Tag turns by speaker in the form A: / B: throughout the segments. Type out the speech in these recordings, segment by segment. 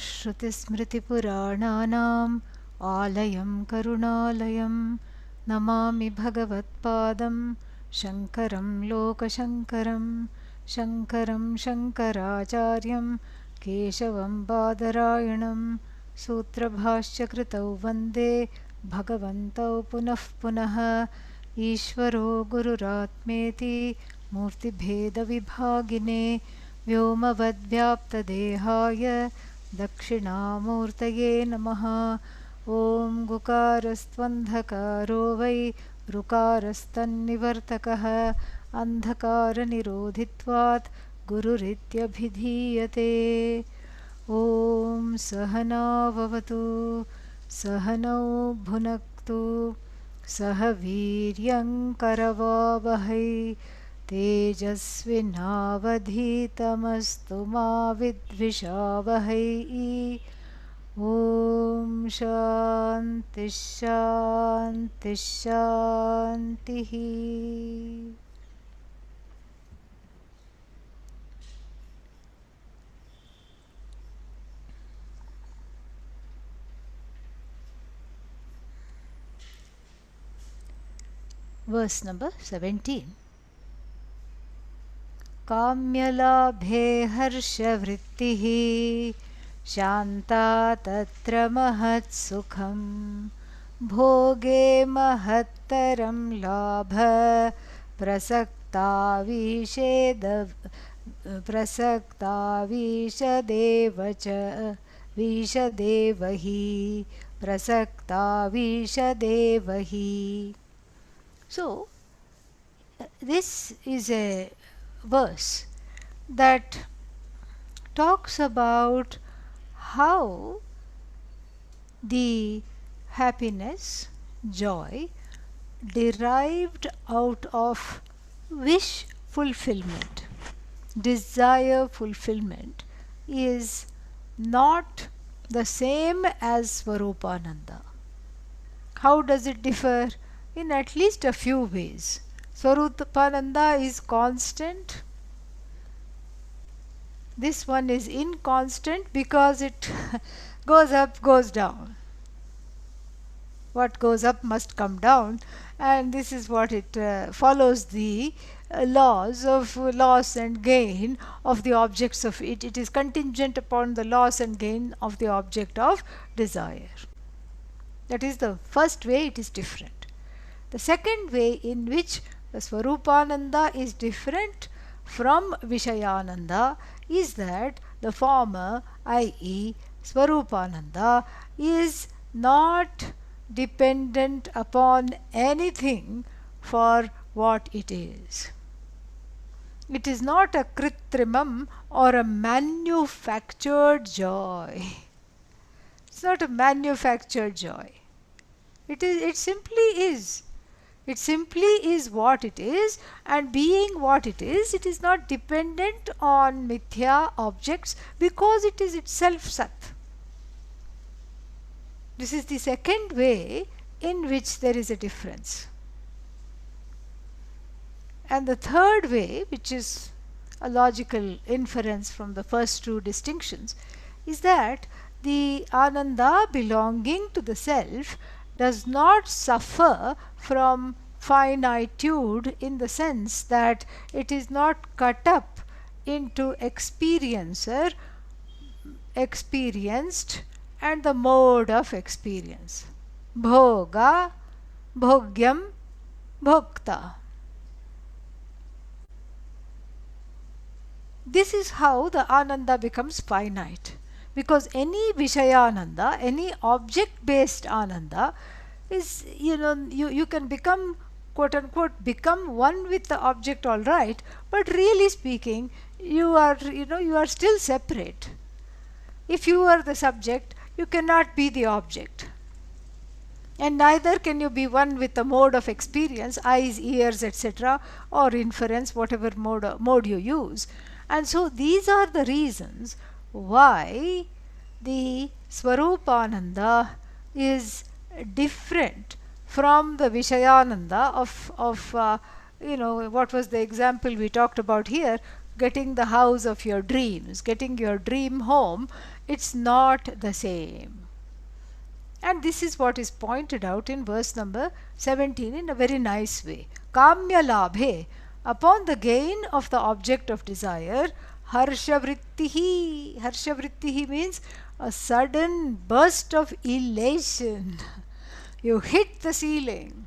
A: श्रुतिस्मृतिपुराणानाम् आलयं करुणालयं नमामि भगवत्पादं शङ्करं लोकशङ्करं शङ्करं शङ्कराचार्यं केशवं बादरायणं सूत्रभाष्यकृतौ वन्दे भगवन्तौ पुनः पुनः ईश्वरो गुरुरात्मेति मूर्तिभेदविभागिने व्योमवद्व्याप्तदेहाय दक्षिणामूर्तये नमः। ॐ गुकारस्त्वन्धकारो वै ऋकारस्तन्निवर्तकः अन्धकारनिरोधित्वात् गुरुरित्यभिधीयते। ॐ सहना भवतु सहनौ भुनक्तु सह वीर्यङ्करवावहै तेजस्विनावधीतमस्तु मा विद्विषावहै। ॐ शान्ति शान्ति शान्तिः। Verse number 17. काम्यलाभे हर्षवृत्तिः शान्ता तत्र महत्सुखं भोगे महत्तरं लाभ प्रसक्तावीशदेव च विशदेवहि प्रसक्तावीशदेवहि. So this is a verse that talks about how the happiness, joy derived out of wish fulfillment, desire fulfillment, is not the same as Svarupananda. How does it differ? In at least a few ways. Svarupananda is constant. This one is inconstant because it goes up, goes down. What goes up must come down, and this is what it follows the laws of loss and gain of the objects of it. It is contingent upon the loss and gain of the object of desire. That is the first way it is different. The second way in which the Svarupananda is different from Vishayananda is that the former, i.e. Svarupananda, is not dependent upon anything for what it is. It is not a kritrimam or a manufactured joy. It's not a manufactured joy. It simply is. It simply is what it is, and being what it is not dependent on mithya objects because it is itself Sat. This is the second way in which there is a difference. And the third way, which is a logical inference from the first two distinctions, is that the Ananda belonging to the self does not suffer from finitude in the sense that it is not cut up into experiencer, experienced, and the mode of experience. Bhoga, bhogyam, bhokta. This is how the Ananda becomes finite. Because any Vishayananda, any object-based Ananda is, you can become, quote unquote, become one with the object, all right, but really speaking, you are still separate. If you are the subject, you cannot be the object. And neither can you be one with the mode of experience, eyes, ears, etc., or inference, whatever mode you use. And so these are the reasons why the Svarupananda is different from the Vishayananda of what was the example we talked about here? getting the house of your dreams, getting your dream home, it's not the same. And this is what is pointed out in verse number 17 in a very nice way. Kamya labhe, upon the gain of the object of desire, harshavrittihi. Harshavrittihi means a sudden burst of elation. You hit the ceiling,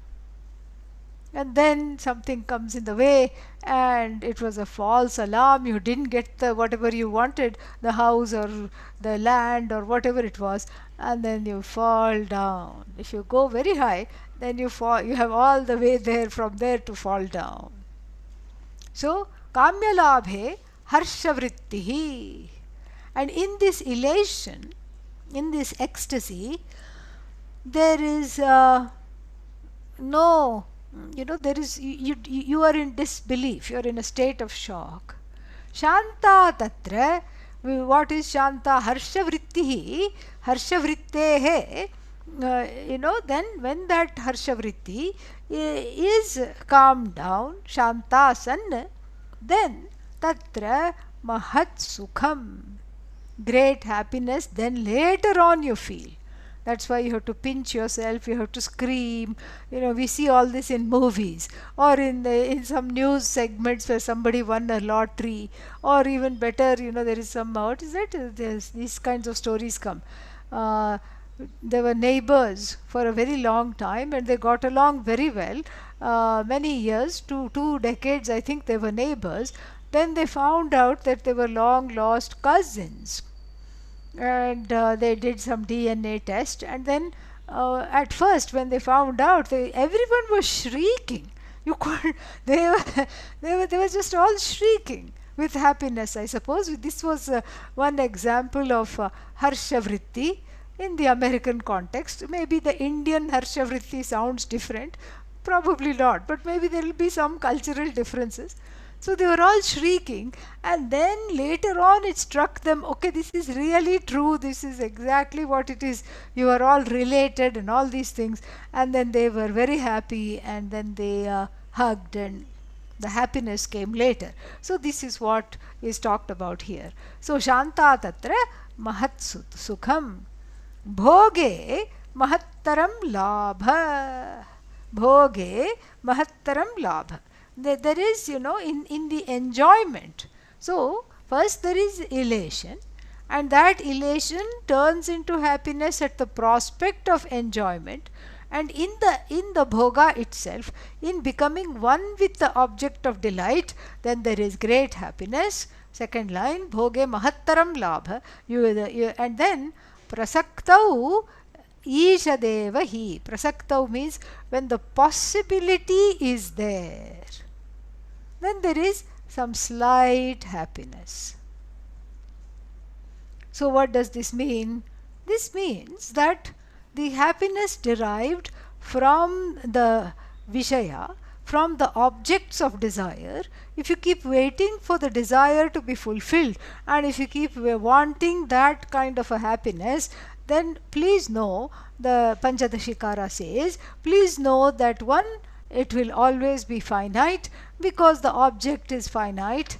A: and then something comes in the way, and it was a false alarm. You didn't get the whatever you wanted, the house or the land or whatever it was, and then you fall down. If you go very high, then you fall, you have all the way there from there to fall down. So kamya labhe harshavrittihi. And in this elation, in this ecstasy, there is no, there is, you are in disbelief, you are in a state of shock. Shanta tatra, what is shanta? Harshavrittihi, harshavrittehe, then when that harshavritti is calmed down, shanta san, then tatra mahat sukham, great happiness, then later on you feel. That's why you have to pinch yourself, you have to scream. We see all this in movies or in some news segments where somebody won a lottery, or even better, there is some, what is it? There's these kinds of stories come. They were neighbors for a very long time and they got along very well. Many years, two decades, I think they were neighbors. Then they found out that they were long lost cousins. And they did some DNA test, and then at first when they found out, everyone was shrieking. You could they were just all shrieking with happiness. I suppose this was one example of harshavritti in the American context. Maybe the Indian harshavritti sounds different, probably not, but maybe there will be some cultural differences. So they were all shrieking, and then later on it struck them, okay, this is really true, this is exactly what it is, you are all related and all these things. And then they were very happy, and then they hugged, and the happiness came later. So this is what is talked about here. So shanta tatra mahat sukham bhoge mahattaram labha. Bhoge mahattaram labha. There is, in the enjoyment. So first there is elation, and that elation turns into happiness at the prospect of enjoyment. And in the bhoga itself, in becoming one with the object of delight, then there is great happiness. Second line, bhoge mahattaram labha. And then prasaktau Isha hi. Prasaktau means when the possibility is there, then there is some slight happiness. So what does this mean? This means that the happiness derived from the Vishaya, from the objects of desire, if you keep waiting for the desire to be fulfilled, and if you keep wanting that kind of a happiness, then please know, the Panchadasi says, please know that one, it will always be finite, because the object is finite,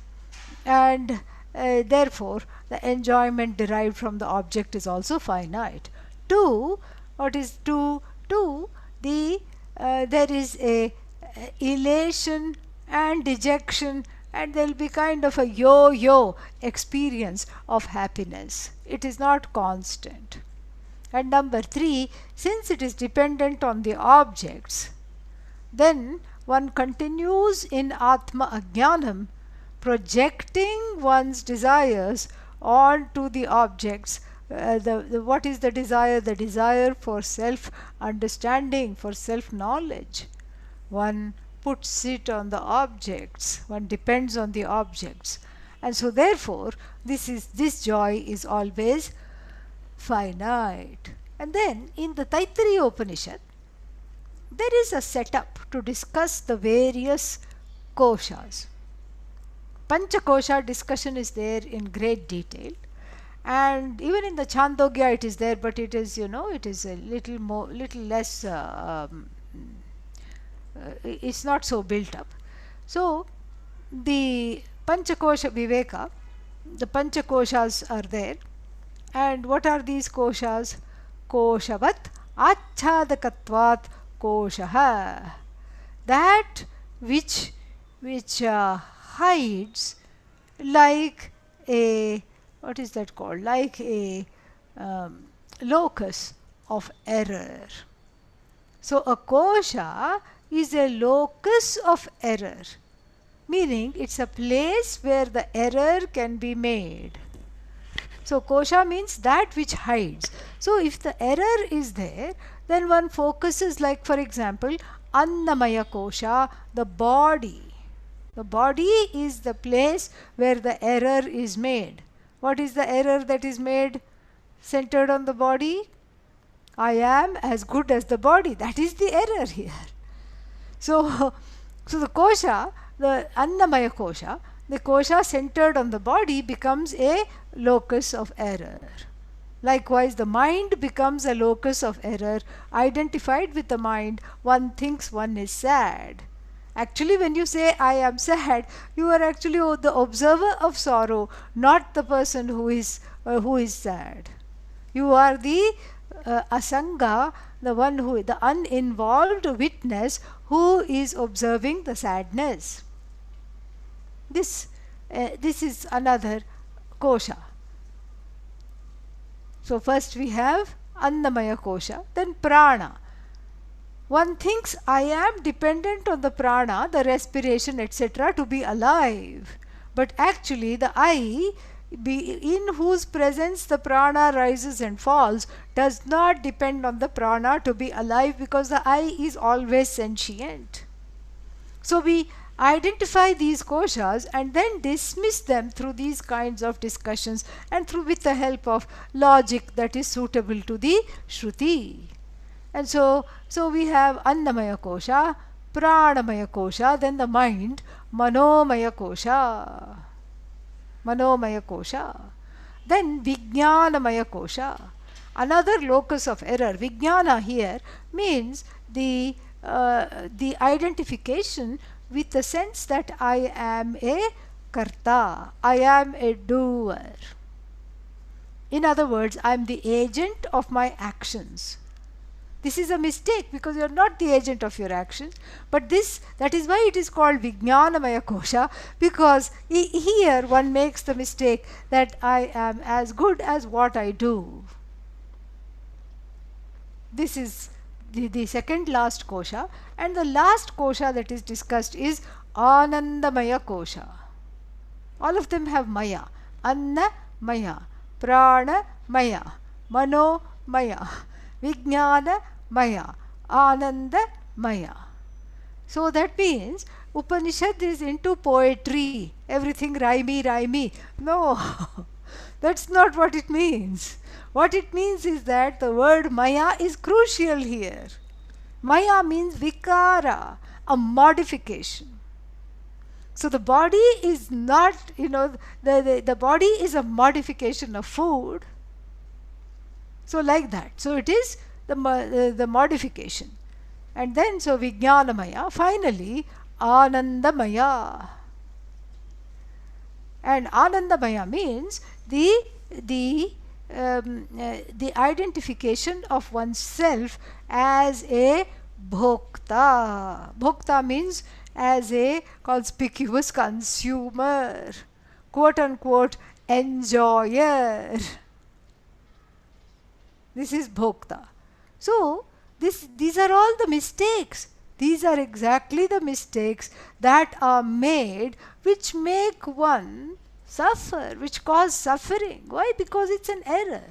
A: and therefore the enjoyment derived from the object is also finite. Two, what is two? Two, there is a elation and dejection, and there will be kind of a yo-yo experience of happiness. It is not constant. And number three, since it is dependent on the objects, then one continues in Atma Ajnanam, projecting one's desires onto the objects. What is the desire? The desire for self-understanding, for self-knowledge. One puts it on the objects, one depends on the objects. And so therefore, this joy is always finite. And then in the Taittiriya Upanishad, there is a setup to discuss the various koshas. Panchakosha discussion is there in great detail, and even in the Chandogya it is there, but it is, it is a little less, it's not so built up. So the Panchakosha Viveka, the Panchakoshas are there. And what are these koshas? Koshavat achchadakatvat koshaha. That which hides like a, what is that called? Like a locus of error. So a kosha is a locus of error, meaning it's a place where the error can be made. So kosha means that which hides. So if the error is there, then one focuses, like for example, Annamaya kosha, the body. The body is the place where the error is made. What is the error that is made centered on the body? I am as good as the body. That is the error here. So the kosha, the Annamaya kosha, the kosha centered on the body becomes a locus of error. Likewise, the mind becomes a locus of error. Identified with the mind, one thinks one is sad. Actually, when you say I am sad, you are actually the observer of sorrow, not the person who is sad. You are the asanga, the one who, the uninvolved witness who is observing the sadness. This is another kosha. So first we have Annamaya kosha, then prana. One thinks I am dependent on the prana, the respiration, etc., to be alive. But actually the I, in whose presence the prana rises and falls, does not depend on the prana to be alive, because the I is always sentient. So we identify these koshas and then dismiss them through these kinds of discussions and with the help of logic that is suitable to the Shruti. And so we have Annamaya kosha, Pranamaya kosha, then the mind, Manomaya kosha. Manomaya kosha. Then Vijnanamaya kosha. Another locus of error. Vijnana here means the identification with the sense that I am a karta, I am a doer. In other words, I am the agent of my actions. This is a mistake, because you are not the agent of your actions. But that is why it is called Vijnanamaya kosha, because here one makes the mistake that I am as good as what I do. This is the second last kosha, and the last kosha that is discussed is Anandamaya kosha. All of them have maya. Anna maya, prana maya, mano maya, vijnana maya, ananda maya. So that means Upanishad is into poetry, everything rhymey. No, that's not what it means. What it means is that the word maya is crucial here. Maya means vikara, a modification. So the body is not, the body is a modification of food. So like that. So it is the modification. And then so Vijnanamaya, finally Anandamaya. And Anandamaya means the identification of oneself as a bhokta. Bhokta means as a conspicuous consumer, quote unquote enjoyer. This is bhokta. So these are all the mistakes. These are exactly the mistakes that are made, which make one suffer, which cause suffering. Why? Because it's an error.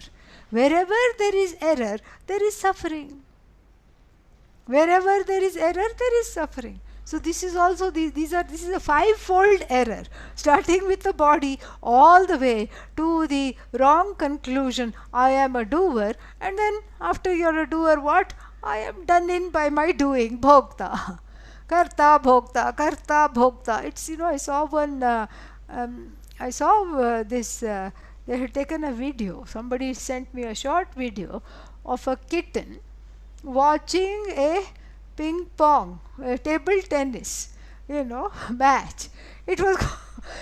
A: Wherever there is error, there is suffering. Wherever there is error, there is suffering. So this is also this is a five-fold error, starting with the body all the way to the wrong conclusion, I am a doer, and then after you're a doer, what? I am done in by my doing, bhokta. Karta bhokta. It's, I saw one, I saw this, they had taken a video, somebody sent me a short video of a kitten watching a ping pong, table tennis, match. It was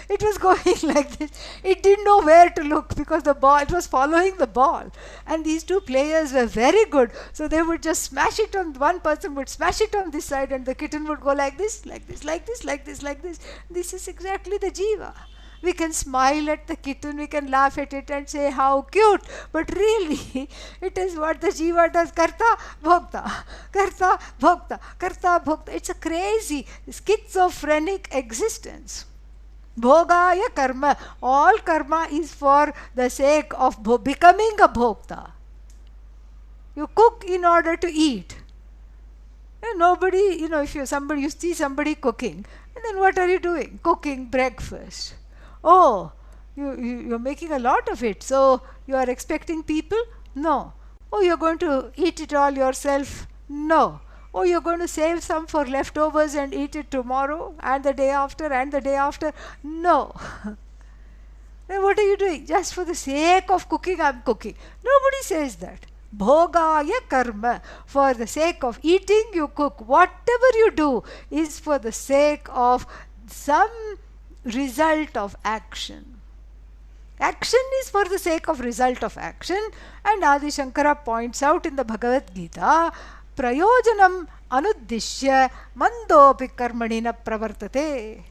A: It was going like this. It didn't know where to look because the ball, it was following the ball. And these two players were very good. So they would just smash it on, one person would smash it on this side and the kitten would go like this, like this, like this, like this, like this. This is exactly the jiva. We can smile at the kitten, we can laugh at it and say how cute, but really it is what the jiva does. Karta, bhokta, karta, bhokta, karta, bhokta. It's a crazy, schizophrenic existence. Bhogaya karma. All karma is for the sake of becoming a bhokta. You cook in order to eat. Nobody, if you see somebody cooking, and then what are you doing? Cooking breakfast. Oh, you're making a lot of it, so you are expecting people? No. Oh, you're going to eat it all yourself? No. Oh, you're going to save some for leftovers and eat it tomorrow and the day after and the day after? No. Then what are you doing? Just for the sake of cooking, I'm cooking. Nobody says that. Bhogaya karma. For the sake of eating, you cook. Whatever you do is for the sake of some result of action. Action is for the sake of result of action, and Adi Shankara points out in the Bhagavad Gita, prayojanam anuddishya mandopi karmanina pravartate.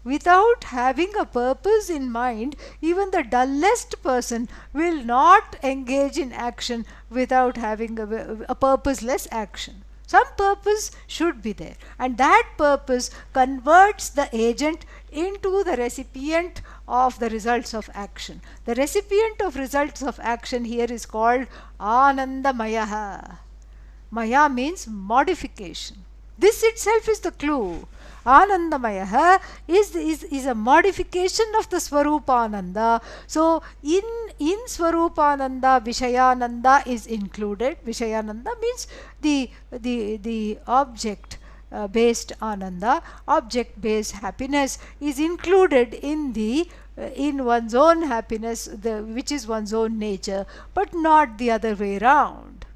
A: Without having a purpose in mind, even the dullest person will not engage in action without having a purposeless action. Some purpose should be there, and that purpose converts the agent into the recipient of the results of action. The recipient of results of action here is called Anandamayaha. Maya means modification. This itself is the clue. Anandamayaha is a modification of the Swarupananda. So in Swarupananda, Vishayananda is included. Vishayananda means the object based ananda, object based happiness is included in one's own happiness, which is one's own nature, but not the other way around.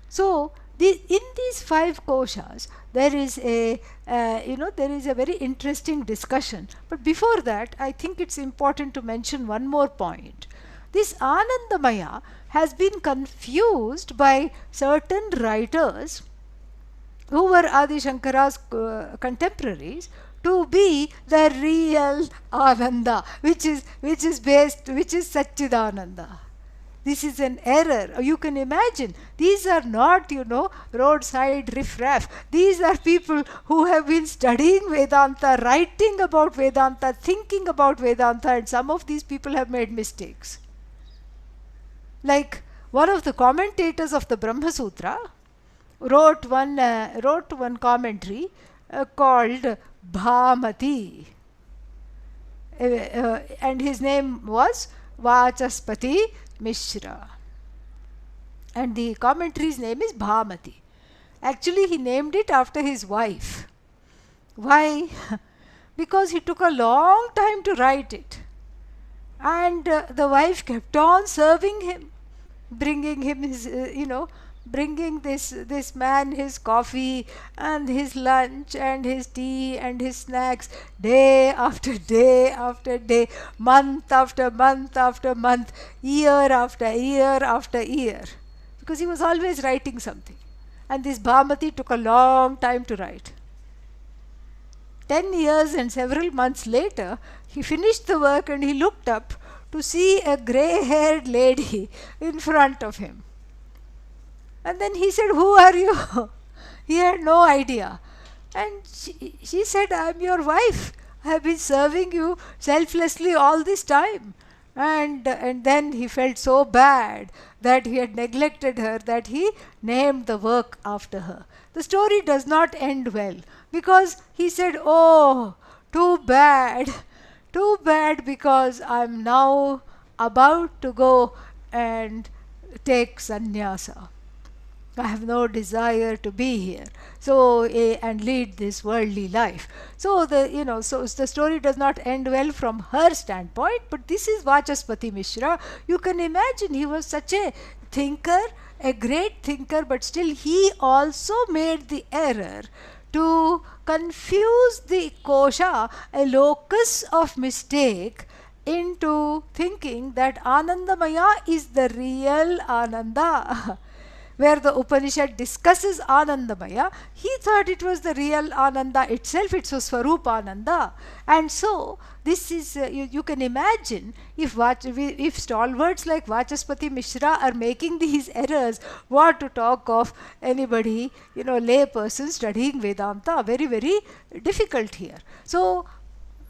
A: So in these 5 koshas, there is a very interesting discussion. But before that, I think it's important to mention one more point. This Anandamaya has been confused by certain writers who were Adi Shankara's contemporaries to be the real Ananda, which is Satchidananda. This is an error. You can imagine, these are not, roadside riffraff. These are people who have been studying Vedanta, writing about Vedanta, thinking about Vedanta, and some of these people have made mistakes. Like one of the commentators of the Brahma Sutra wrote one commentary called Bhamati, and his name was Vachaspati Mishra, and the commentary's name is Bhamati. Actually, he named it after his wife. Why? Because he took a long time to write it, and the wife kept on serving him, bringing him his, bringing this man his coffee and his lunch and his tea and his snacks day after day after day, month after month after month, year after year after year, because he was always writing something. And this Bhamati took a long time to write. 10 years and several months later, he finished the work and he looked up to see a grey-haired lady in front of him. And then he said, "Who are you?" He had no idea. And she said, "I'm your wife. I have been serving you selflessly all this time." And then he felt so bad that he had neglected her, that he named the work after her. The story does not end well, because he said, "Oh, too bad, because I'm now about to go and take sannyasa. I have no desire to be here, and lead this worldly life." So the story does not end well from her standpoint. But this is Vachaspati Mishra. You can imagine, he was such a thinker, a great thinker, but still he also made the error to confuse the kosha, a locus of mistake, into thinking that Anandamaya is the real Ananda. Where the Upanishad discusses Anandamaya, he thought it was the real Ananda itself, it was Swarupa Ananda. And so, this is, you can imagine if stalwarts like Vachaspati Mishra are making these errors, what to talk of anybody, lay person studying Vedanta, very, very difficult here. So,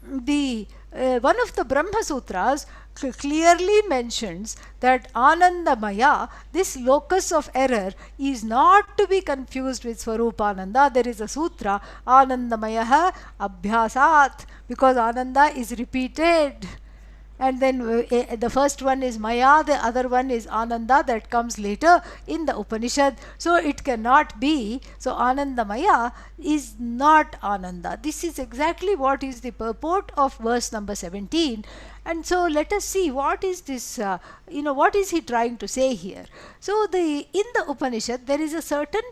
A: the one of the Brahma Sutras clearly mentions that Anandamaya, this locus of error, is not to be confused with Swarupananda. There is a sutra, Anandamaya Abhyasat, because Ananda is repeated. And then the first one is Maya, the other one is Ananda, that comes later in the Upanishad. So it cannot be. So Anandamaya is not Ananda. This is exactly what is the purport of verse number 17. And so let us see what is this, what is he trying to say here. So in the Upanishad there is a certain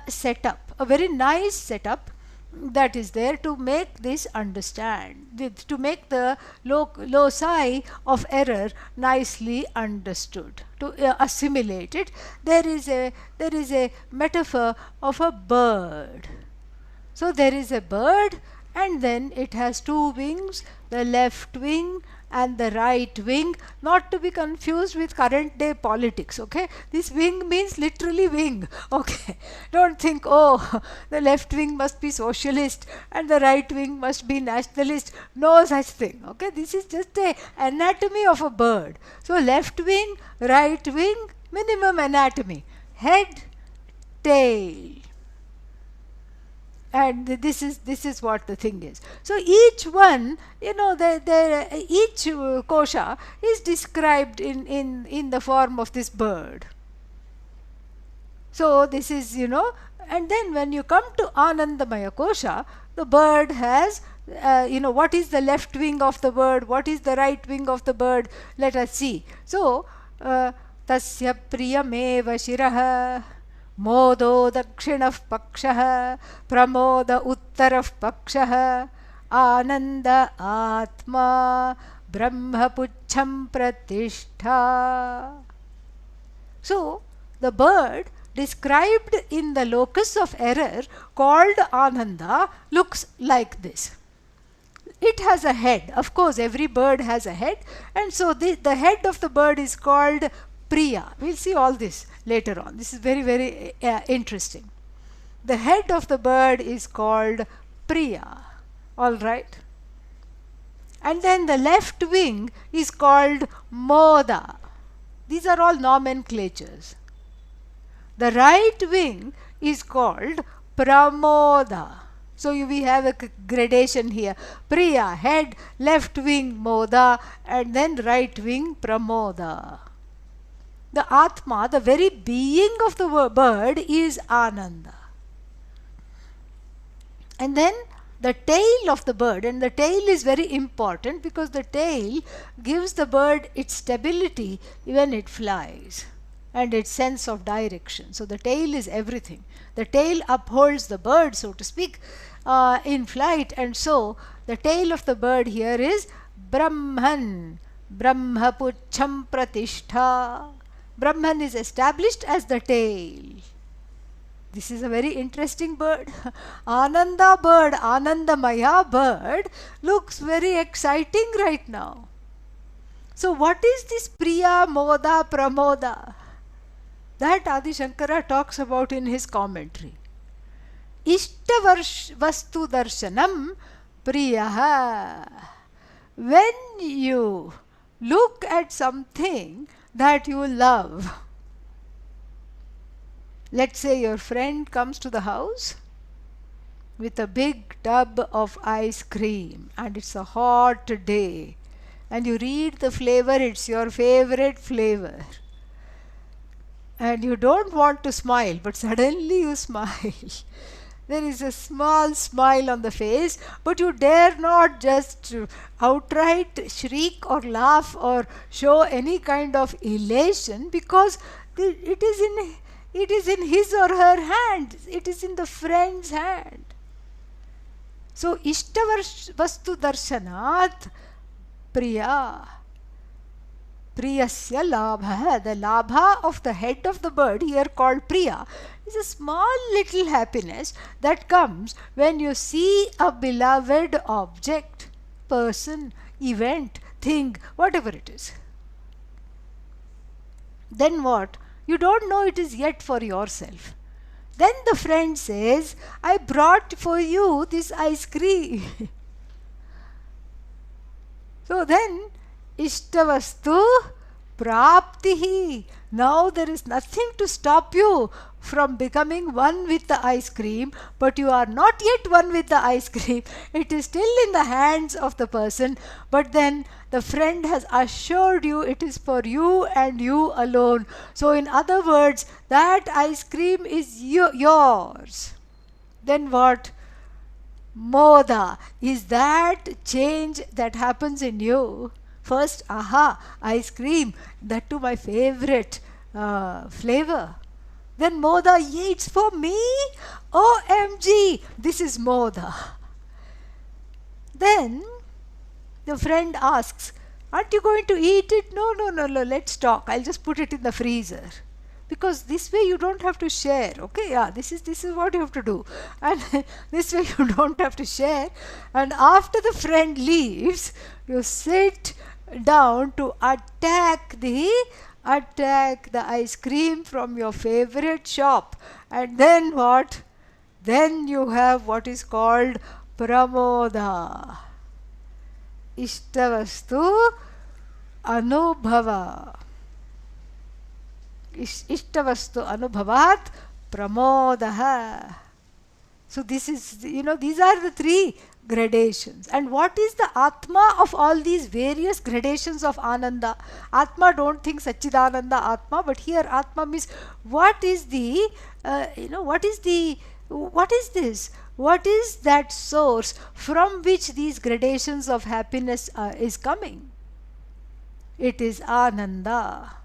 A: setup, a very nice setup that is there to make this understand, to make the loci of error nicely understood, to assimilate it. There is a metaphor of a bird. So there is a bird, and then it has two wings, the left wing and the right wing, not to be confused with current day politics. Okay, this wing means literally wing. Okay, don't think, oh, the left wing must be socialist and the right wing must be nationalist. No such thing. Okay, this is just a anatomy of a bird. So left wing, right wing, minimum anatomy, head, tail. And this is what the thing is. So each one, each kosha is described in the form of this bird. So this is, and then when you come to Anandamaya kosha, the bird has, what is the left wing of the bird, what is the right wing of the bird, let us see. So, tasya priyameva shiraha Modi दक्षिणः पक्षः प्रमोद उत्तरः पक्षः आनंद आत्मा ब्रह्मपुच्छं प्रतिष्ठा. So the bird described in the locus of error called Ananda looks like this. It has a head. Of course, every bird has a head, and so the head of the bird is called Priya. We'll see all this later on. This is very, very interesting. The head of the bird is called Priya. All right. And then the left wing is called Moda. These are all nomenclatures. The right wing is called Pramoda. So we have a gradation here. Priya, head, left wing Moda, and then right wing Pramoda. The Atma, the very being of the bird, is Ananda. And then the tail of the bird, and the tail is very important because the tail gives the bird its stability when it flies and its sense of direction. So the tail is everything. The tail upholds the bird, so to speak, in flight, and so the tail of the bird here is Brahman, Brahmapucham Pratishtha. Brahman is established as the tail. This is a very interesting bird. Ananda bird, Anandamaya bird looks very exciting right now. So what is this Priya, Moda, Pramoda? That Adi Shankara talks about in his commentary. Ishta vastu darshanam priyaha. When you look at something that you love, let's say your friend comes to the house with a big tub of ice cream and it's a hot day, and you read the flavor, it's your favorite flavor, and you don't want to smile, but suddenly you smile. There is a small smile on the face, but you dare not just outright shriek or laugh or show any kind of elation, because it is in his or her hand. It is in the friend's hand. So, Vastu Darshanat Priya. Priyasya labha. The labha of the head of the bird, here called Priya, is a small little happiness that comes when you see a beloved object, person, event, thing, whatever it is. Then what? You don't know it is yet for yourself. Then the friend says, I brought for you this ice cream. So then, Ishtavastu Praptihi. Now there is nothing to stop you from becoming one with the ice cream, but you are not yet one with the ice cream. It is still in the hands of the person, but then the friend has assured you it is for you and you alone. So in other words, that ice cream is yours. Then what? Moda is that change that happens in you. First, aha, ice cream, that too my favorite flavor. Then moda, yeah, it's for me. OMG, this is moda. Then the friend asks, aren't you going to eat it? No, let's talk. I'll just put it in the freezer. Because this way you don't have to share. Okay, yeah, this is what you have to do. And this way you don't have to share. And after the friend leaves, you sit down to attack the ice cream from your favorite shop. And then what? Then you have what is called pramoda. Ishtavastu anubhava. Ishtavastu anubhavat pramodaha. So this is, these are the three gradations. And what is the Atma of all these various gradations of Ananda? Atma, don't think Satchidananda Atma, but here Atma means what is the, what is this? What is that source from which these gradations of happiness is coming? It is Ananda.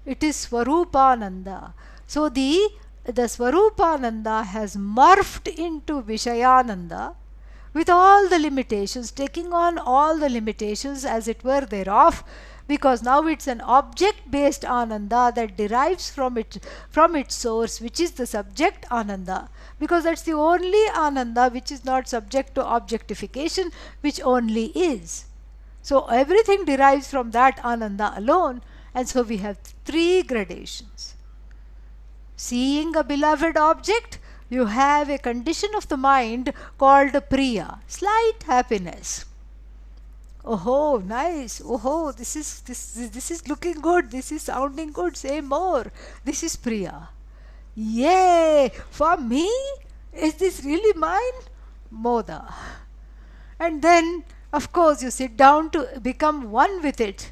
A: It is Swarupananda. So the Swarupananda has morphed into Vishayananda with all the limitations, taking on all the limitations as it were thereof, because now it's an object-based Ananda that derives from its source, which is the subject Ananda, because that's the only Ananda which is not subject to objectification, which only is. So everything derives from that Ananda alone, and so we have three gradations. Seeing a beloved object, you have a condition of the mind called Priya, slight happiness. Oh, nice. Oh, this is looking good. This is sounding good. Say more. This is Priya. Yay! For me? Is this really mine? Moda. And then, of course, you sit down to become one with it.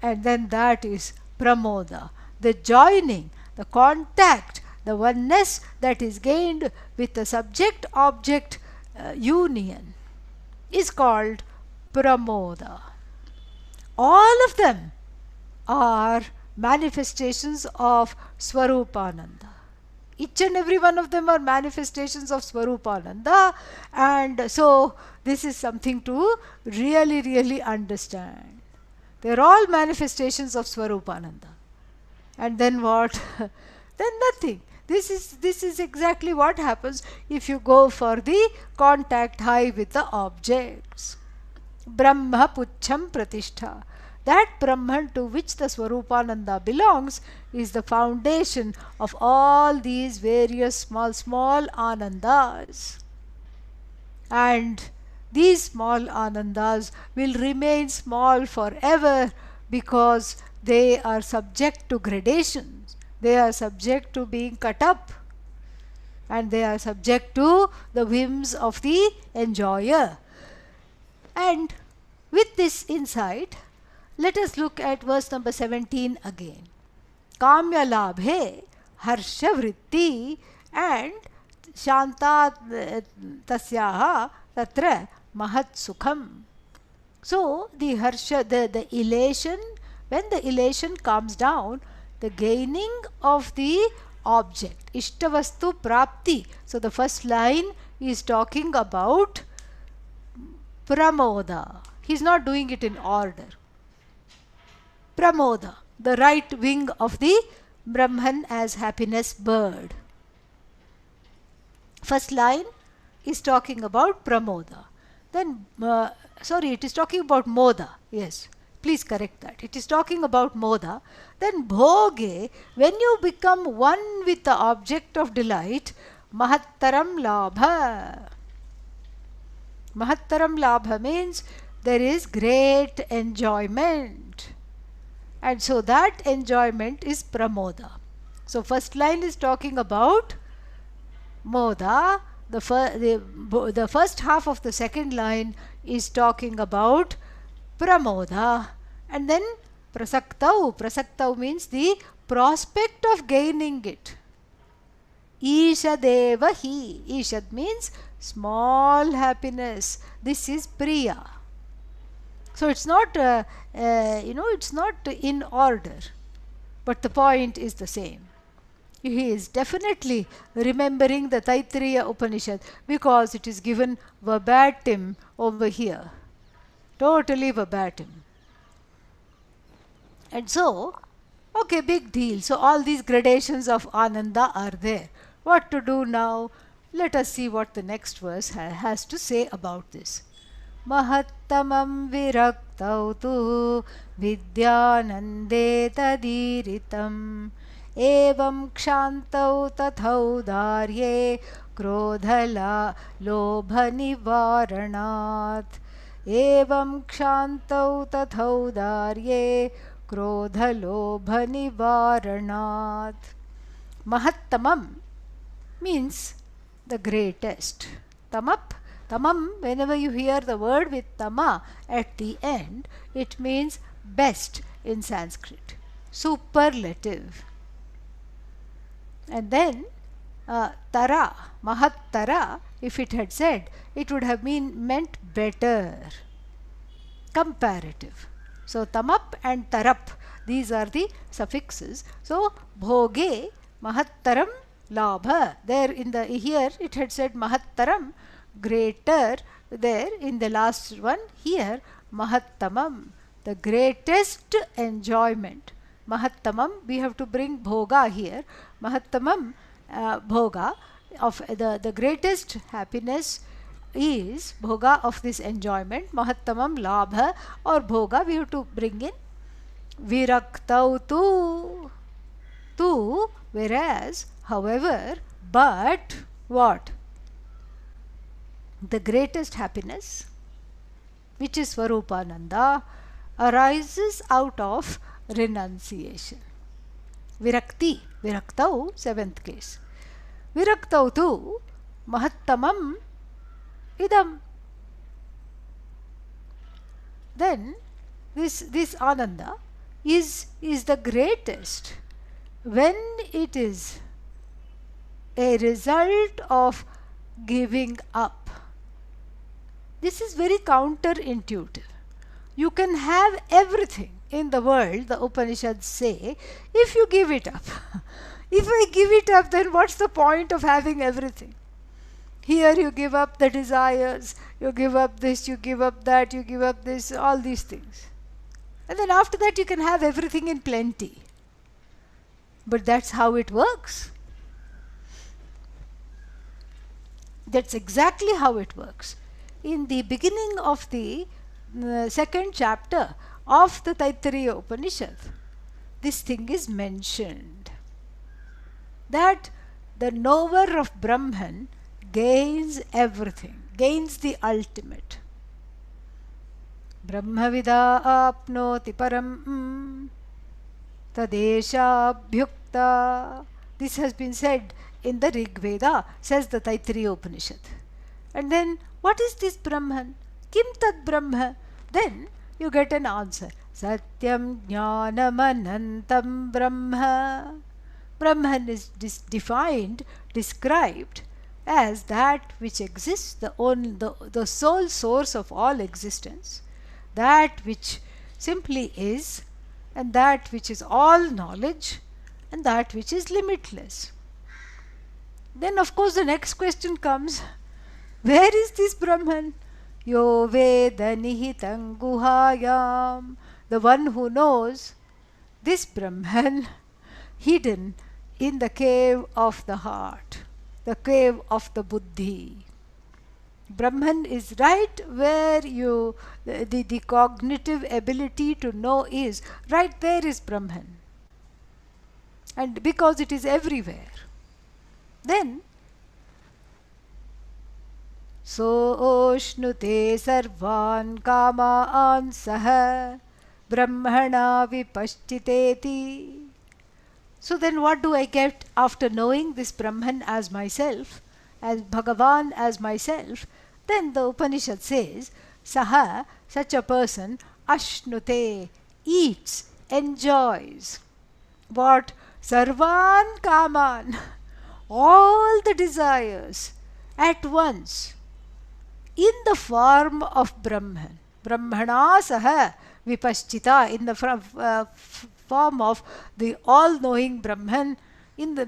A: And then that is pramoda, the joining, the contact, the oneness that is gained with the subject-object union is called pramoda. All of them are manifestations of Swarupananda. Each and every one of them are manifestations of Swarupananda, and so this is something to really, really understand. They are all manifestations of Swarupananda. And then what? Then nothing. This is exactly what happens if you go for the contact high with the objects. Brahma Puchham Pratishtha. That Brahman to which the Swarupananda belongs is the foundation of all these various small Anandas. And these small Anandas will remain small forever because they are subject to gradations. They are subject to being cut up. And they are subject to the whims of the enjoyer. And with this insight, let us look at verse number 17 again. Kamya labhe harsha vritti and shanta tasyaha tatra mahat sukham. So the harsha, the elation, when the elation comes down, the gaining of the object, ishtavastu prapti. So the first line is talking about pramoda. He's not doing it in order. Pramoda, the right wing of the Brahman as happiness bird. First line is talking about pramoda. Then, it is talking about moda. Yes, please correct that. It is talking about moda. Then bhoge, when you become one with the object of delight, mahattaram labha. Mahattaram labha means there is great enjoyment. And so that enjoyment is pramoda. So first line is talking about moda. The first half of the second line is talking about pramoda. And then prasaktau. Prasaktau means the prospect of gaining it. Ishadeva hi. Ishad means small happiness. This is priya. So it's not, it's not in order. But the point is the same. He is definitely remembering the Taittiriya Upanishad because it is given verbatim over here. Totally verbatim. And so, okay, big deal. So all these gradations of Ananda are there. What to do now? Let us see what the next verse has to say about this. Mahattamam viraktau tu vidyanande tadiritam evam kshantau tathau darye krodhala lobha nivaranat evam kshantau tathau darye krodha lobha nivaranat. Mahattamam means the greatest. Tamam, whenever you hear the word with tama at the end, it means best in Sanskrit. Superlative. And then tara, mahattara, if it had said, it would have meant better. Comparative. So tamap and tarap, these are the suffixes. So bhoge, mahattaram, labha. Here it had said mahattaram, greater. There in the last one, here mahattamam, the greatest enjoyment. Mahattamam, we have to bring bhoga here. Mahattamam, bhoga of the greatest happiness is bhoga of this enjoyment. Mahattamam labha or bhoga, we have to bring in viraktau tu, whereas, however, but what? The greatest happiness, which is Svarupananda, arises out of renunciation. Virakti, viraktau, seventh case. Viraktau tu mahattamam idam. Then this Ananda is the greatest when it is a result of giving up. This is very counterintuitive. You can have everything in the world, the Upanishads say, if you give it up. If I give it up, then what's the point of having everything? Here you give up the desires, you give up this, you give up that, you give up this, all these things. And then after that you can have everything in plenty. But that's how it works. That's exactly how it works. In the beginning of the second chapter of the Taittiriya Upanishad, this thing is mentioned. That the knower of Brahman gains everything, gains the ultimate. Brahmavida apnoti param tadesha bhyukta. This has been said in the Rig Veda, says the Taittiriya Upanishad. And then, what is this Brahman? Kim tad Brahma? Then you get an answer. Satyam jnanam anantam Brahma. Brahman is defined, described as that which exists, the sole source of all existence, that which simply is, and that which is all knowledge, and that which is limitless. Then of course the next question comes, where is this Brahman? Yo Veda Nihitam Guhayam. The one who knows this Brahman hidden in the cave of the heart, the cave of the buddhi. Brahman is right where the cognitive ability to know is. Right there is Brahman. And because it is everywhere, then Soshnute sarvan kamaan saha brahmana vipashtiteti. So then what do I get after knowing this Brahman as myself, as Bhagavan as myself? Then the Upanishad says, Saha, such a person, Ashnute, eats, enjoys. What? Sarvan Kaman, all the desires at once, in the form of Brahman. Brahmana Saha Vipaschita, in the form of the all-knowing Brahman, in the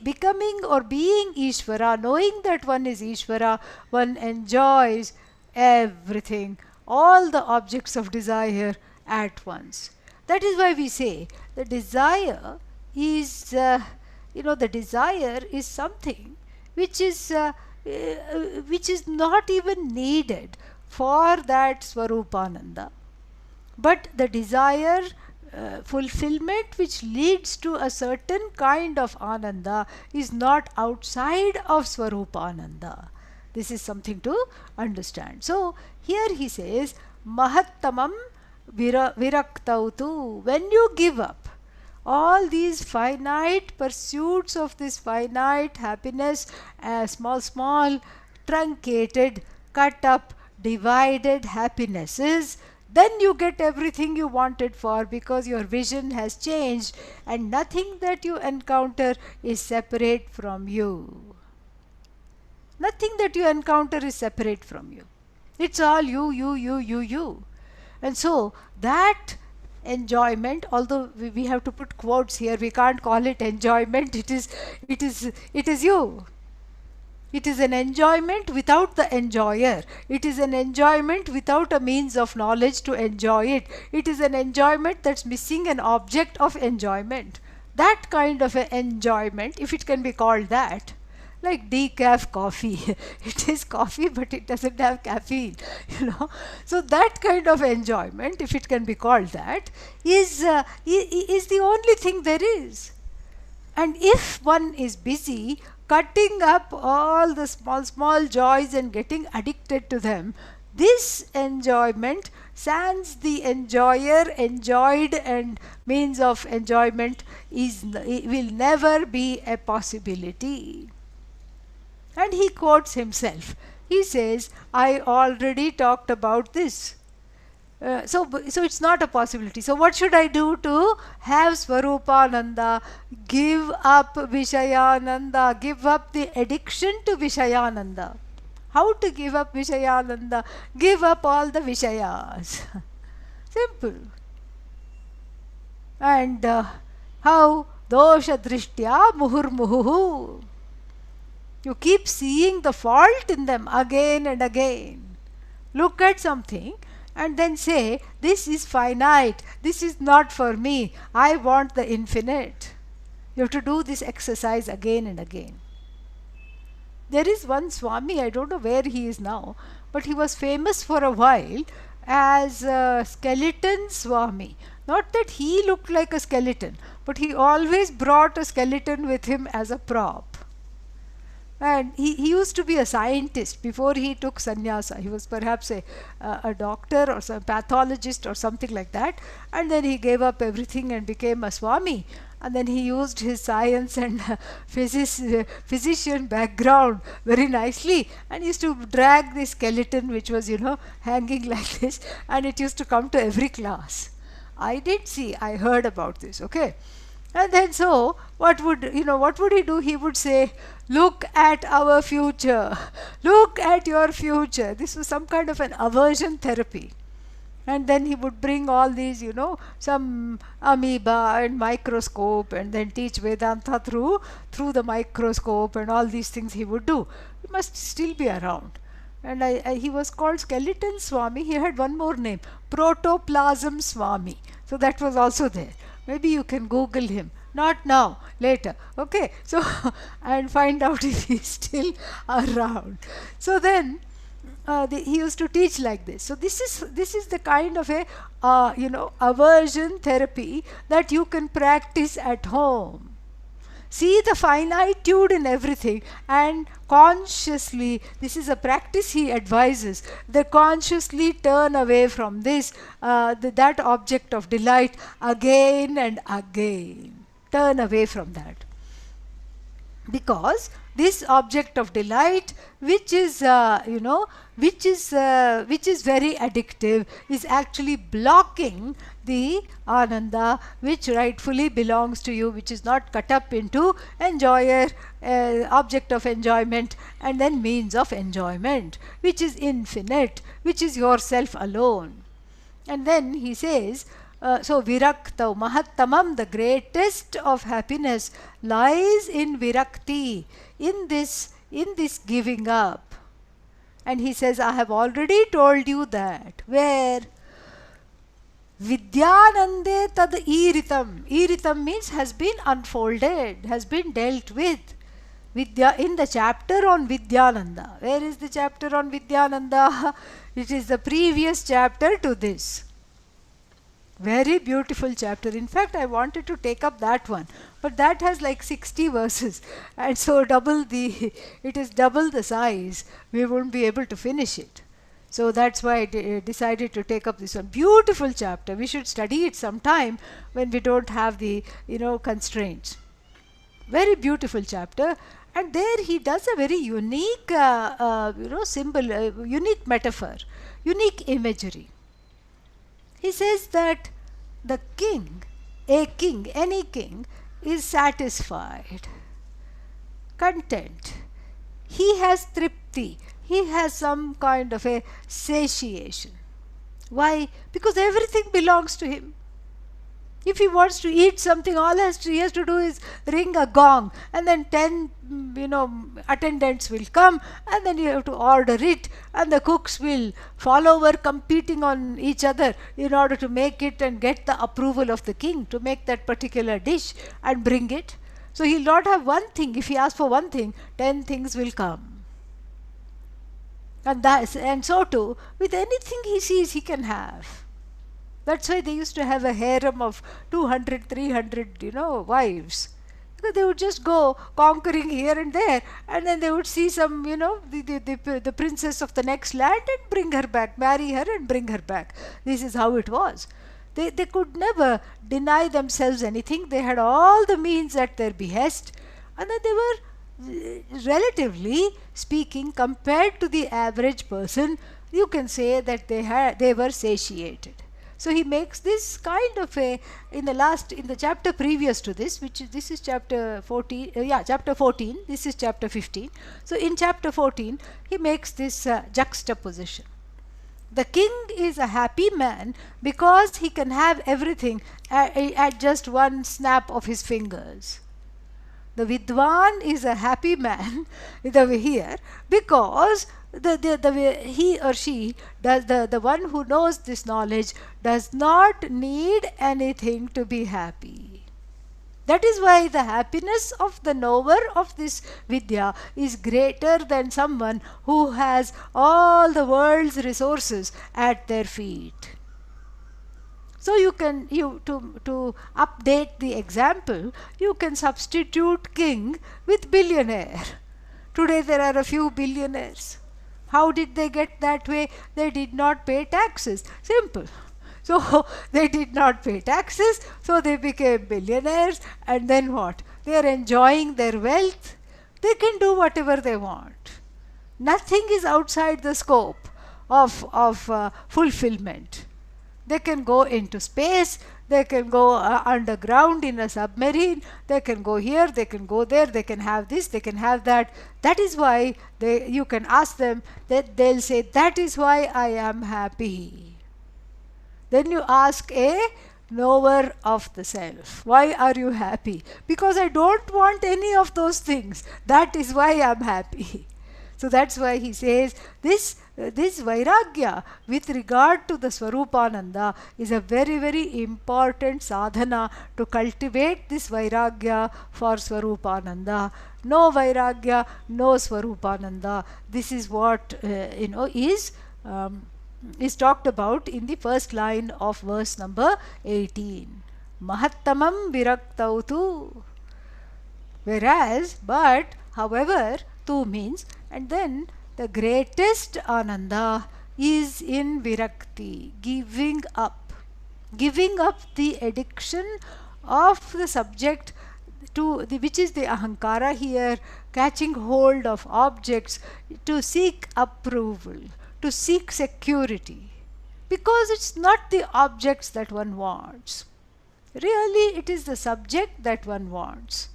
A: becoming or being Ishvara, knowing that one is Ishvara, one enjoys everything, all the objects of desire at once. That is why we say the desire is, the desire is something which is not even needed for that Swarupananda. But the desire fulfillment which leads to a certain kind of Ananda is not outside of Swarupananda. This is something to understand. So here he says, Mahattamam viraktautu. When you give up all these finite pursuits of this finite happiness, small, truncated, cut up, divided happinesses, then you get everything you wanted for, because your vision has changed and nothing that you encounter is separate from you. Nothing that you encounter is separate from you. It's all you. And so that enjoyment, although we have to put quotes here, we can't call it enjoyment, it is you. It is an enjoyment without the enjoyer. It is an enjoyment without a means of knowledge to enjoy it. It is an enjoyment that's missing an object of enjoyment. That kind of an enjoyment, if it can be called that, like decaf coffee. It is coffee, but it doesn't have caffeine, So that kind of enjoyment, if it can be called that, is the only thing there is. And if one is busy cutting up all the small joys and getting addicted to them, this enjoyment, sans the enjoyer, enjoyed, and means of enjoyment will never be a possibility. And he quotes himself. He says, I already talked about this. So it's not a possibility. So what should I do to have Swarupananda? Give up Vishayananda. Give up the addiction to Vishayananda. How to give up Vishayananda? Give up all the Vishayas. Simple. And how? Dosha drishtya muhurmuhu. You keep seeing the fault in them again and again. Look at something and then say, this is finite, this is not for me, I want the infinite. You have to do this exercise again and again. There is one Swami, I don't know where he is now, but he was famous for a while as a skeleton Swami. Not that he looked like a skeleton, but he always brought a skeleton with him as a prop. And he used to be a scientist before he took sannyasa. He was perhaps a doctor or some pathologist or something like that. And then he gave up everything and became a Swami. And then he used his science and physician background very nicely. And he used to drag this skeleton which was, hanging like this. And it used to come to every class. I heard about this, okay. And then so, what would he do? He would say, look at our future. Look at your future. This was some kind of an aversion therapy. And then he would bring all these, some amoeba and microscope, and then teach Vedanta through the microscope, and all these things he would do. He must still be around. and he was called Skeleton Swami. He had one more name, Protoplasm Swami. So that was also there. Maybe you can Google him. Not now, later. Okay, so and find out if he's still around. So then he used to teach like this. So this is the kind of a aversion therapy that you can practice at home. See the finitude in everything and consciously, this is a practice he advises, they consciously turn away from this, that object of delight again and again. Turn away from that. Because this object of delight, which is which is very addictive, is actually blocking the ananda which rightfully belongs to you, which is not cut up into enjoyer, object of enjoyment, and then means of enjoyment, which is infinite, which is yourself alone. And then he says, so viraktau mahattamam, the greatest of happiness lies in virakti, in this giving up. And he says, I have already told you that. Where? Vidyanande tad iritam. Iritam means has been unfolded, has been dealt with. Vidya, in the chapter on Vidyananda. Where is the chapter on Vidyananda? It is the previous chapter to this. Very beautiful chapter. In fact, I wanted to take up that one, but that has like 60 verses, and so it is double the size. We won't be able to finish it. So that's why I decided to take up this one. Beautiful chapter. We should study it sometime when we don't have the constraints. Very beautiful chapter. And there he does a very unique symbol, unique metaphor, unique imagery. He says that the king, any king, is satisfied, content. He has tripti. He has some kind of a satiation. Why? Because everything belongs to him. If he wants to eat something, all he has to do is ring a gong, and then 10 attendants will come, and then you have to order it, and the cooks will fall over competing on each other in order to make it and get the approval of the king to make that particular dish and bring it. So he'll not have one thing. If he asks for one thing, 10 things will come. And so too, with anything he sees, he can have. That's why they used to have a harem of 200, 300, wives. Because they would just go conquering here and there, and then they would see some, the princess of the next land and bring her back, marry her and bring her back. This is how it was. They could never deny themselves anything. They had all the means at their behest, and then they were, relatively speaking, compared to the average person, you can say that they were satiated. So he makes this kind of a, in the chapter previous to this, this is chapter 14, chapter 14, this is chapter 15. So in chapter 14, he makes this juxtaposition. The king is a happy man because he can have everything at just one snap of his fingers. The Vidwan is a happy man here because he or she does, the one who knows this knowledge does not need anything to be happy. That is why the happiness of the knower of this Vidya is greater than someone who has all the world's resources at their feet. So you can, to update the example, you can substitute king with billionaire. Today there are a few billionaires. How did they get that way? They did not pay taxes. Simple. So they did not pay taxes, so they became billionaires, and then what? They are enjoying their wealth. They can do whatever they want. Nothing is outside the scope of fulfillment. They can go into space, they can go underground in a submarine, they can go here, they can go there, they can have this, they can have that. That is why you can ask them, that they'll say, that is why I am happy. Then you ask a knower of the self, why are you happy? Because I don't want any of those things. That is why I am happy. So that's why he says this Vairagya with regard to the Swarupananda is a very, very important sadhana to cultivate this Vairagya for Swarupananda. No Vairagya, no Swarupananda. This is what is talked about in the first line of verse number 18. Mahattamam viraktautu. Whereas, but, however, tu means, and then the greatest ananda is in virakti, giving up the addiction of the subject to the, which is the ahankara here, catching hold of objects to seek approval, to seek security, because it's not the objects that one wants. Really, it is the subject that one wants.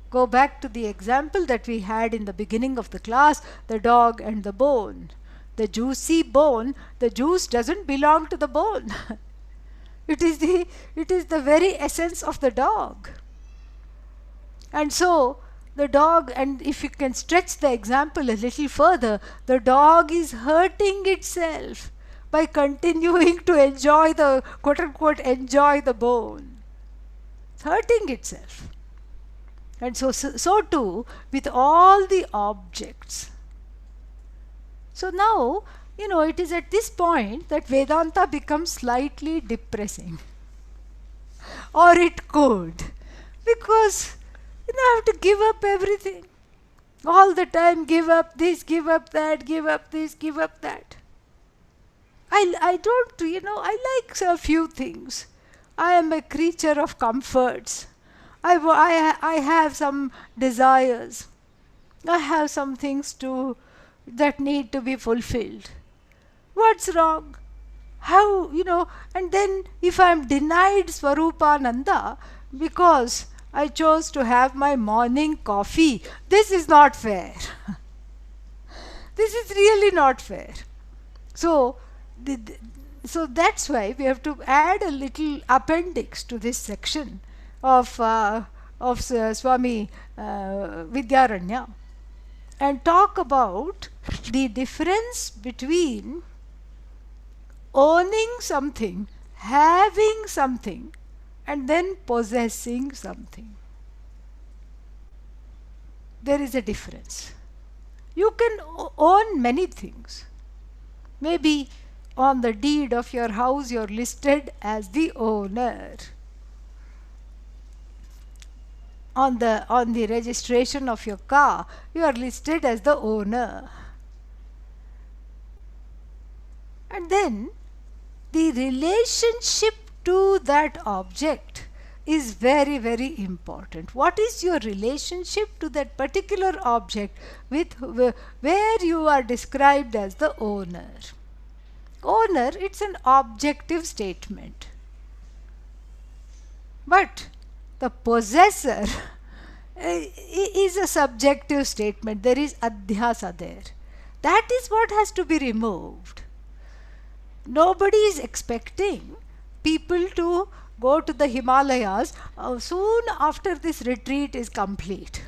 A: Go back to the example that we had in the beginning of the class, the dog and the bone. The juicy bone, the juice doesn't belong to the bone. It is the very essence of the dog. And so the dog, and if you can stretch the example a little further, the dog is hurting itself by continuing to enjoy the, quote unquote, enjoy the bone. It's hurting itself. And so too with all the objects. So now, it is at this point that Vedanta becomes slightly depressing. Or it could. Because I have to give up everything. All the time, give up this, give up that, give up this, give up that. I don't, I like a few things. I am a creature of comforts. I have some desires. I have some things that need to be fulfilled. What's wrong? How, and then if I am denied Swarupananda because I chose to have my morning coffee, this is not fair. This is really not fair. So that's why we have to add a little appendix to this section of Swami Vidyaranya and talk about the difference between owning something, having something, and then possessing something. There is a difference. You can own many things. Maybe on the deed of your house you're listed as the owner. On the registration of your car, you are listed as the owner. And then the relationship to that object is very, very important. What is your relationship to that particular object where you are described as the owner? Owner, it's an objective statement. But the possessor is a subjective statement. There is adhyasa there. That is what has to be removed. Nobody is expecting people to go to the Himalayas soon after this retreat is complete.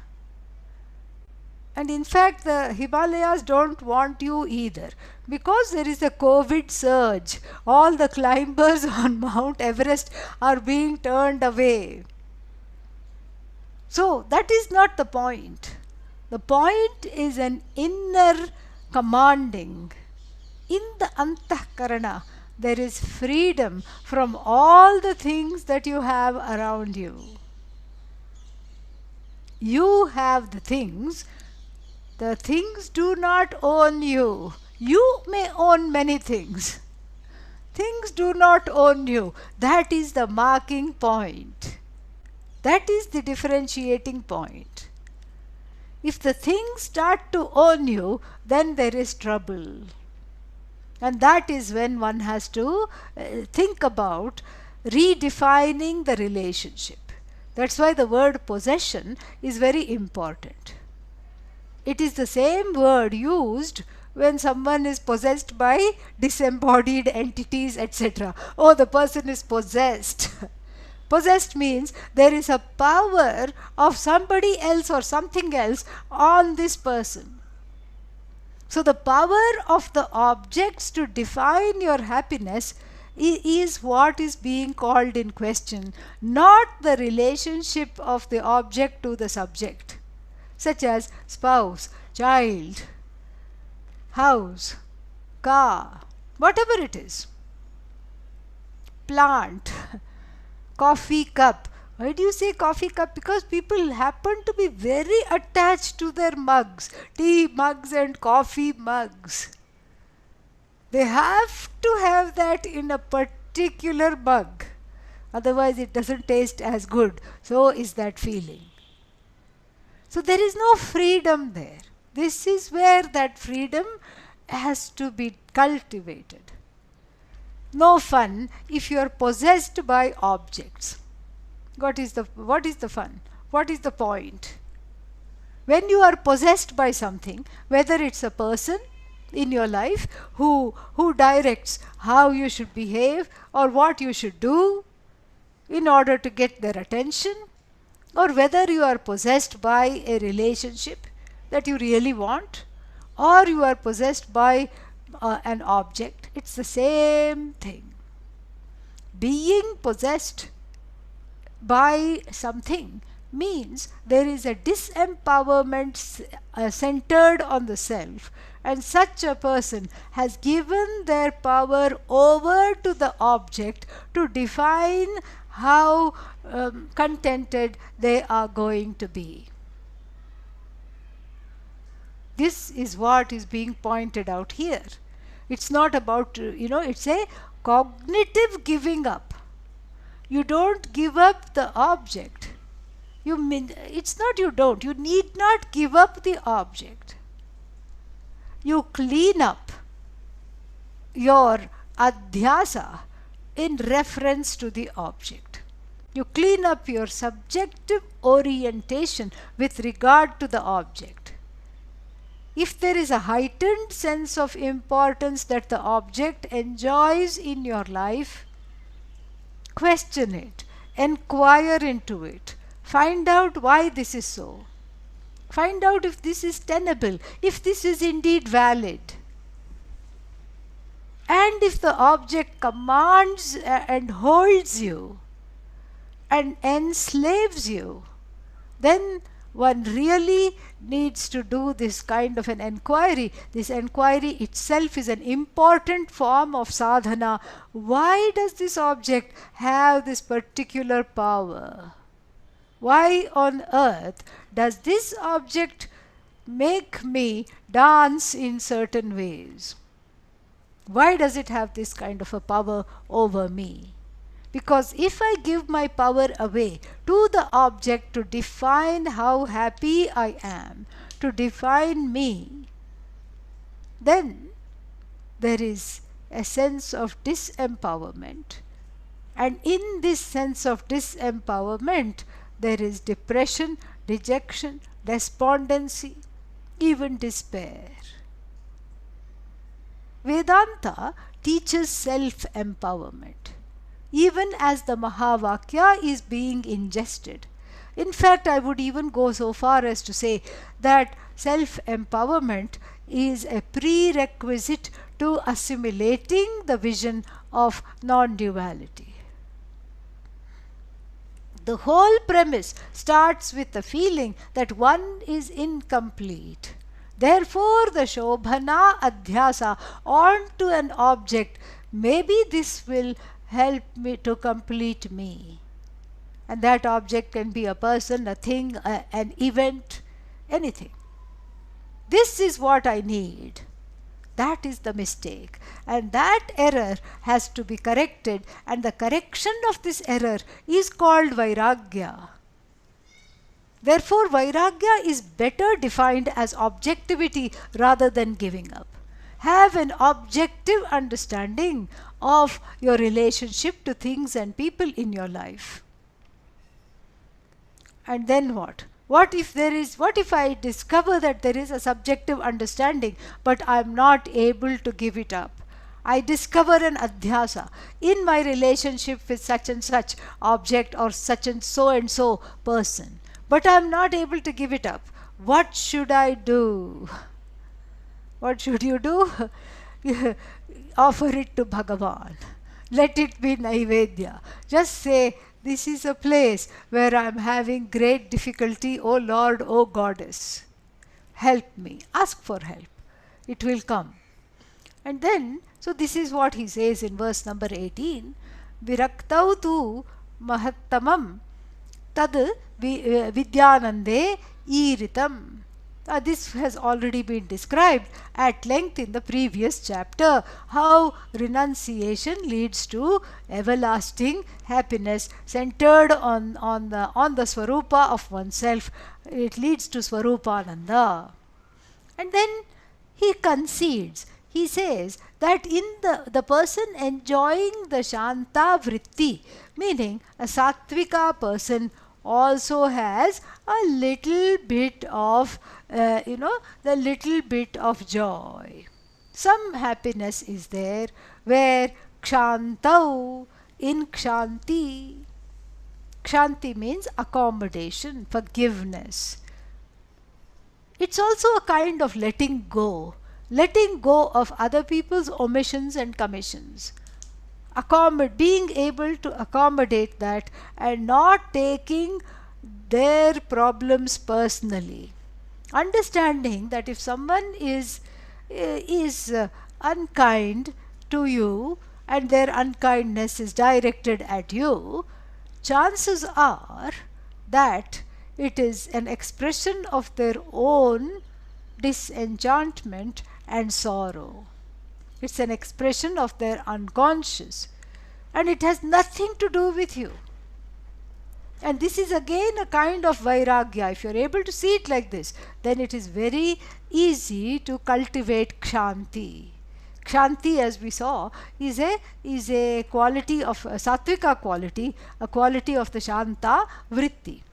A: And in fact, the Himalayas don't want you either, because there is a COVID surge. All the climbers on Mount Everest are being turned away. So that is not the point. The point is an inner commanding. In the antahkarana, there is freedom from all the things that you have around you. You have the things. The things do not own you. You may own many things. Things do not own you. That is the marking point. That is the differentiating point. If the things start to own you, then there is trouble. And that is when one has to think about redefining the relationship. That's why the word possession is very important. It is the same word used when someone is possessed by disembodied entities, etc. Oh, the person is possessed. Possessed means there is a power of somebody else or something else on this person. So the power of the objects to define your happiness is what is being called in question, not the relationship of the object to the subject, such as spouse, child, house, car, whatever it is, plant, coffee cup. Why do you say coffee cup? Because people happen to be very attached to their mugs, tea mugs and coffee mugs. They have to have that in a particular mug. Otherwise it doesn't taste as good. So is that feeling. So there is no freedom there. This is where that freedom has to be cultivated. No fun if you are possessed by objects. What is the fun? What is the point? When you are possessed by something, whether it's a person in your life who directs how you should behave or what you should do in order to get their attention, or whether you are possessed by a relationship that you really want, or you are possessed by an object, it's the same thing. Being possessed by something means there is a disempowerment centered on the self, and such a person has given their power over to the object to define how contented they are going to be. This is what is being pointed out here. It's not about, it's a cognitive giving up. You don't give up the object. It's not you don't. You need not give up the object. You clean up your adhyasa in reference to the object. You clean up your subjective orientation with regard to the object. If there is a heightened sense of importance that the object enjoys in your life, question it, inquire into it, find out why this is so. Find out if this is tenable, if this is indeed valid. And if the object commands and holds you and enslaves you, then one really needs to do this kind of an enquiry. This enquiry itself is an important form of sadhana. Why does this object have this particular power? Why on earth does this object make me dance in certain ways? Why does it have this kind of a power over me? Because if I give my power away to the object to define how happy I am, to define me, then there is a sense of disempowerment. And in this sense of disempowerment, there is depression, dejection, despondency, even despair. Vedanta teaches self-empowerment, even as the Mahavakya is being ingested. In fact, I would even go so far as to say that self-empowerment is a prerequisite to assimilating the vision of non-duality. The whole premise starts with the feeling that one is incomplete. Therefore, the Shobhana Adhyasa onto an object, maybe this will help me to complete me. And that object can be a person, a thing, an event, anything. This is what I need. That is the mistake. And that error has to be corrected. And the correction of this error is called Vairagya. Therefore, Vairagya is better defined as objectivity rather than giving up. Have an objective understanding of your relationship to things and people in your life. And then what? What if I discover that there is a subjective understanding, but I am not able to give it up? I discover an adhyasa in my relationship with such and such object or such and so person, but I am not able to give it up. What should I do? What should you do? Offer it to Bhagavan. Let it be Naivedya. Just say, this is a place where I am having great difficulty, O Lord, O Goddess. Help me. Ask for help. It will come. And then, so this is what he says in verse number 18. Viraktau tu mahattamam tad vidyanande iritam. This has already been described at length in the previous chapter, how renunciation leads to everlasting happiness centered on the Swarupa of oneself. It leads to Swarupananda. And then he concedes. He says that in the person enjoying the Shanta Vritti, meaning a Sattvika person, also has a little bit of, the little bit of joy. Some happiness is there where Kshantau, in Kshanti. Kshanti means accommodation, forgiveness. It's also a kind of letting go of other people's omissions and commissions. Being able to accommodate that and not taking their problems personally. Understanding that if someone is unkind to you and their unkindness is directed at you, chances are that it is an expression of their own disenchantment and sorrow. It's an expression of their unconscious, and it has nothing to do with you. And this is again a kind of vairagya. If you're able to see it like this, then it is very easy to cultivate kshanti. Kshanti, as we saw, is a quality of a sattvika quality, a quality of the shanta vritti.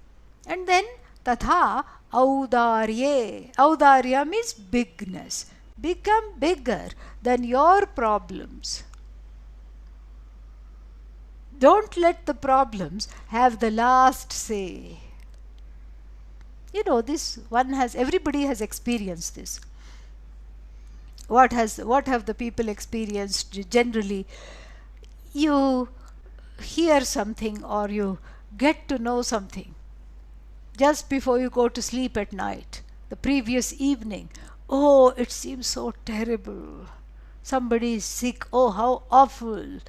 A: And then tatha audarye. Audarya means bigness. Become bigger than your problems. Don't let the problems have the last say. Everybody has experienced this. What have the people experienced generally? You hear something or you get to know something just before you go to sleep at night, the previous evening. Oh, it seems so terrible. Somebody is sick. Oh, how awful.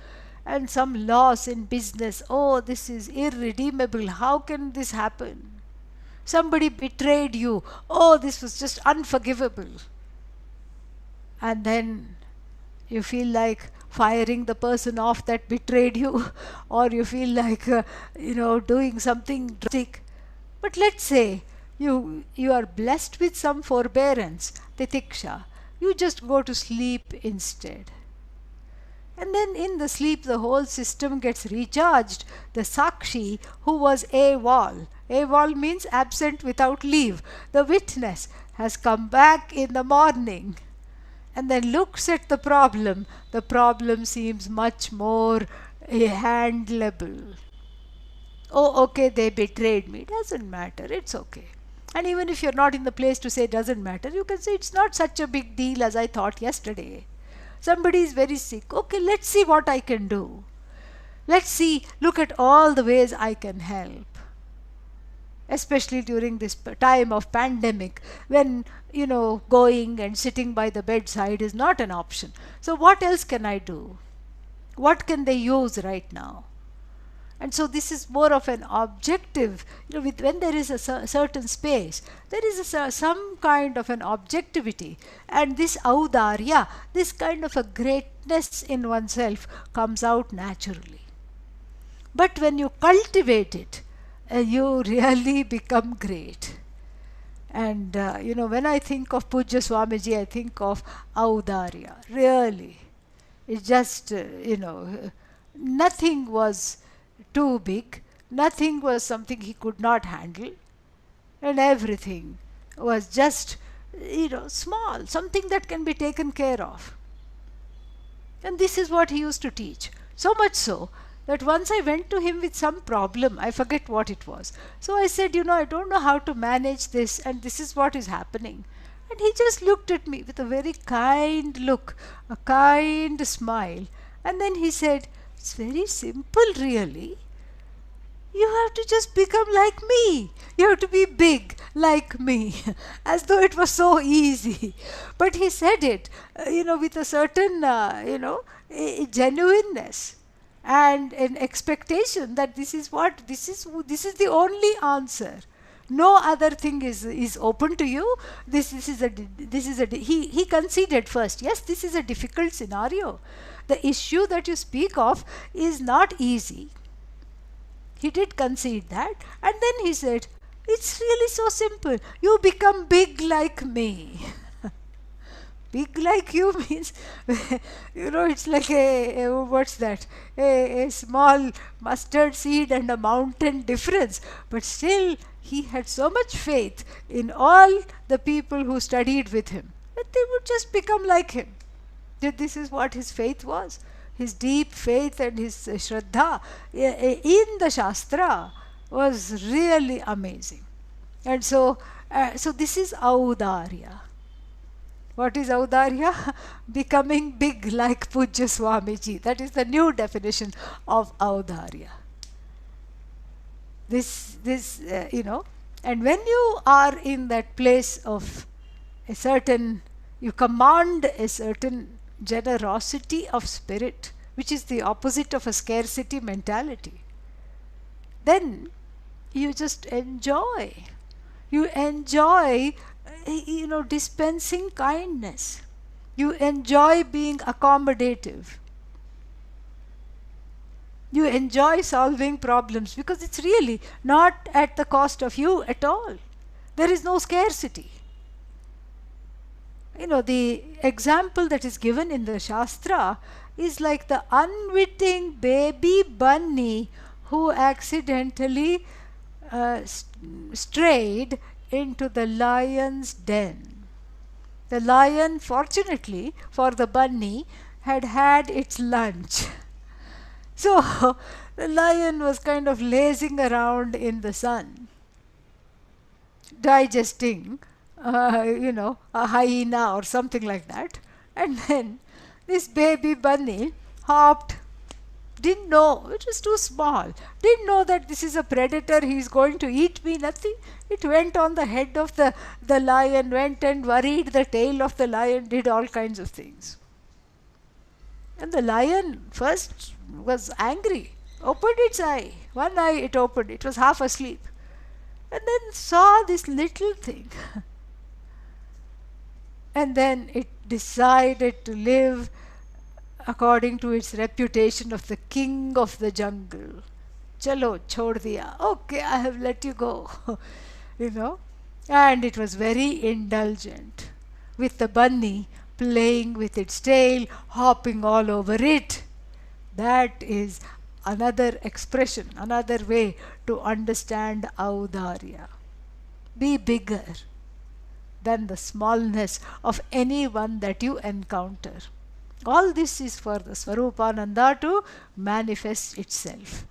A: And some loss in business. Oh, this is irredeemable. How can this happen? Somebody betrayed you. Oh, this was just unforgivable. And then you feel like firing the person off that betrayed you, or you feel like, doing something drastic. But let's say you are blessed with some forbearance, titiksha. You just go to sleep instead. And then in the sleep, the whole system gets recharged. The Sakshi, who was AWOL means absent without leave. The witness has come back in the morning and then looks at the problem. The problem seems much more handleable. Oh, okay, they betrayed me. Doesn't matter. It's okay. And even if you're not in the place to say doesn't matter, you can say it's not such a big deal as I thought yesterday. Somebody is very sick. Okay, let's see what I can do. Look at all the ways I can help. Especially during this time of pandemic, when, going and sitting by the bedside is not an option. So what else can I do? What can they use right now? And so this is more of an objective, when there is a certain space, there is some kind of an objectivity. And this audarya, this kind of a greatness in oneself comes out naturally. But when you cultivate it, you really become great. And, when I think of Pujya Swamiji, I think of audarya, really. It's just, nothing was too big, nothing was something he could not handle, and everything was just, small, something that can be taken care of. And this is what he used to teach. So much so that once I went to him with some problem, I forget what it was. So I said, I don't know how to manage this, and this is what is happening. And he just looked at me with a very kind look, a kind smile. And then he said, "It's very simple, really. You have to just become like me. You have to be big like me." As though it was so easy. But he said it, with a certain, genuineness and an expectation that this is the only answer. No other thing is open to you. He conceded first. Yes, this is a difficult scenario. The issue that you speak of is not easy. He did concede that, and then he said, "It's really so simple. You become big like me." Big like you means, it's like what's that? A small mustard seed and a mountain difference. But still, he had so much faith in all the people who studied with him that they would just become like him. That this is what his faith was. His deep faith and his Shraddha in the Shastra was really amazing. And so this is Audarya. What is Audarya? Becoming big like Pujya Swamiji. That is the new definition of Audarya. And when you are in that place of you command a certain generosity of spirit, which is the opposite of a scarcity mentality, then you just enjoy. You enjoy, dispensing kindness. You enjoy being accommodative. You enjoy solving problems because it's really not at the cost of you at all. There is no scarcity. The example that is given in the Shastra is like the unwitting baby bunny who accidentally strayed into the lion's den. The lion, fortunately for the bunny, had its lunch. So the lion was kind of lazing around in the sun, digesting, a hyena or something like that. And then this baby bunny hopped, didn't know, it was too small, didn't know that this is a predator, he is going to eat me, nothing. It went on the head of the lion, went and worried the tail of the lion, did all kinds of things. And the lion first was angry, opened its eye. One eye it opened, it was half asleep. And then saw this little thing. And then it decided to live according to its reputation of the king of the jungle. Chalo, chhod diya. Okay, I have let you go. And it was very indulgent, with the bunny playing with its tail, hopping all over it. That is another expression, another way to understand Audarya. Be bigger than the smallness of anyone that you encounter. All this is for the Swarupananda to manifest itself.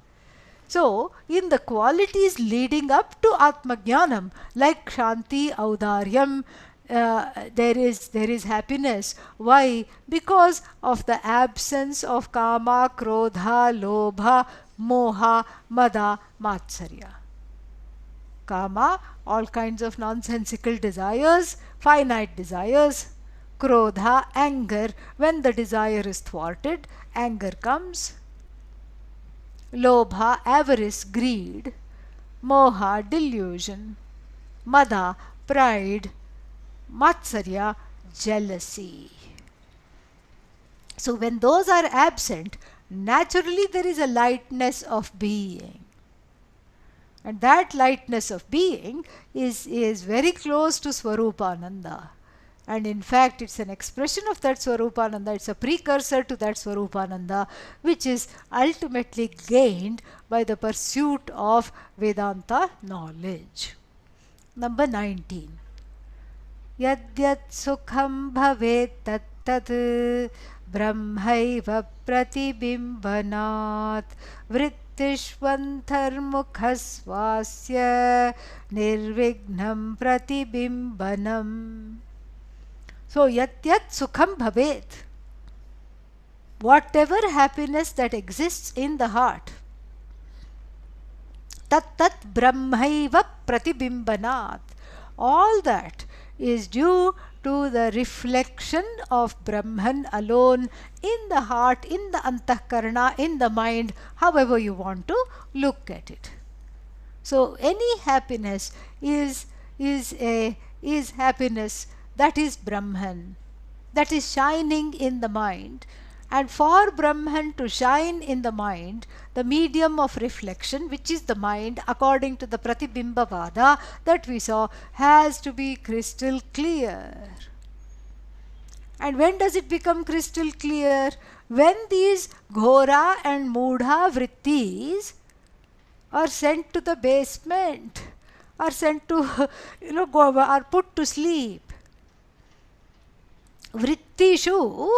A: So, in the qualities leading up to Atmajnanam, like Shanti, Audaryam, there is happiness. Why? Because of the absence of Kama, Krodha, Lobha, Moha, Mada, Matsarya. Kama, all kinds of nonsensical desires, finite desires. Krodha, anger. When the desire is thwarted, anger comes. Lobha, avarice, greed. Moha, delusion. Mada, pride. Matsarya, jealousy. So when those are absent, naturally there is a lightness of being. And that lightness of being is very close to Swarupananda. And in fact, it's an expression of that Swarupananda, it's a precursor to that Swarupananda, which is ultimately gained by the pursuit of Vedanta knowledge. Number 19. Yadyat sukham bhavet tat tat brahmaiva pratibimbanat vrittishvantarmukhasvasya nirvignam pratibimbanam. So yat yat sukham bhavet, whatever happiness that exists in the heart, tat tat brahmaiva pratibimbanat, all that is due to the reflection of Brahman alone in the heart, in the antahkarana, in the mind, however you want to look at it. So any happiness is happiness that is Brahman, that is shining in the mind. And for Brahman to shine in the mind, the medium of reflection, which is the mind, according to the Pratibimbavada that we saw, has to be crystal clear. And when does it become crystal clear? When these Ghora and Mudha vrittis are sent to the basement, are sent to, are put to sleep. Vrittishu,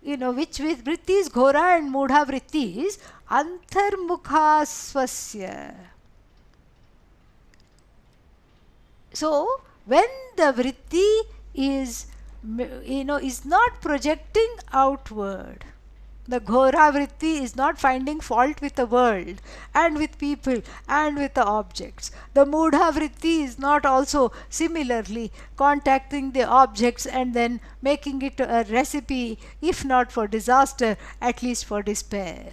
A: which with vrittis, Ghora and Mudha vrittis, antarmukha swasya. So, when the vritti is, is not projecting outward, the Ghora vritti is not finding fault with the world and with people and with the objects. The Mudha vritti is not also similarly contacting the objects and then making it a recipe, if not for disaster, at least for despair.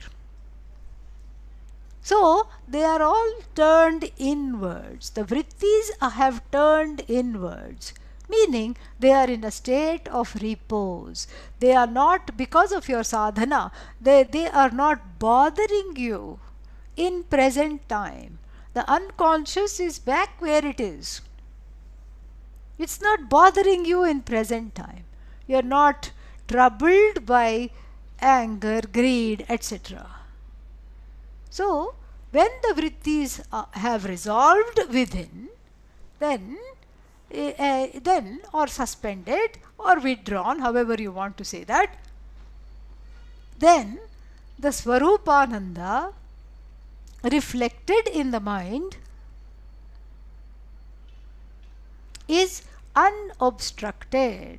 A: So, they are all turned inwards. The vrittis have turned inwards, meaning they are in a state of repose. They are not, because of your sadhana, they are not bothering you in present time. The unconscious is back where it is. It's not bothering you in present time. You are not troubled by anger, greed, etc. So, when the vrittis have resolved within, then or suspended or withdrawn, however you want to say that, then the Swarupananda reflected in the mind is unobstructed.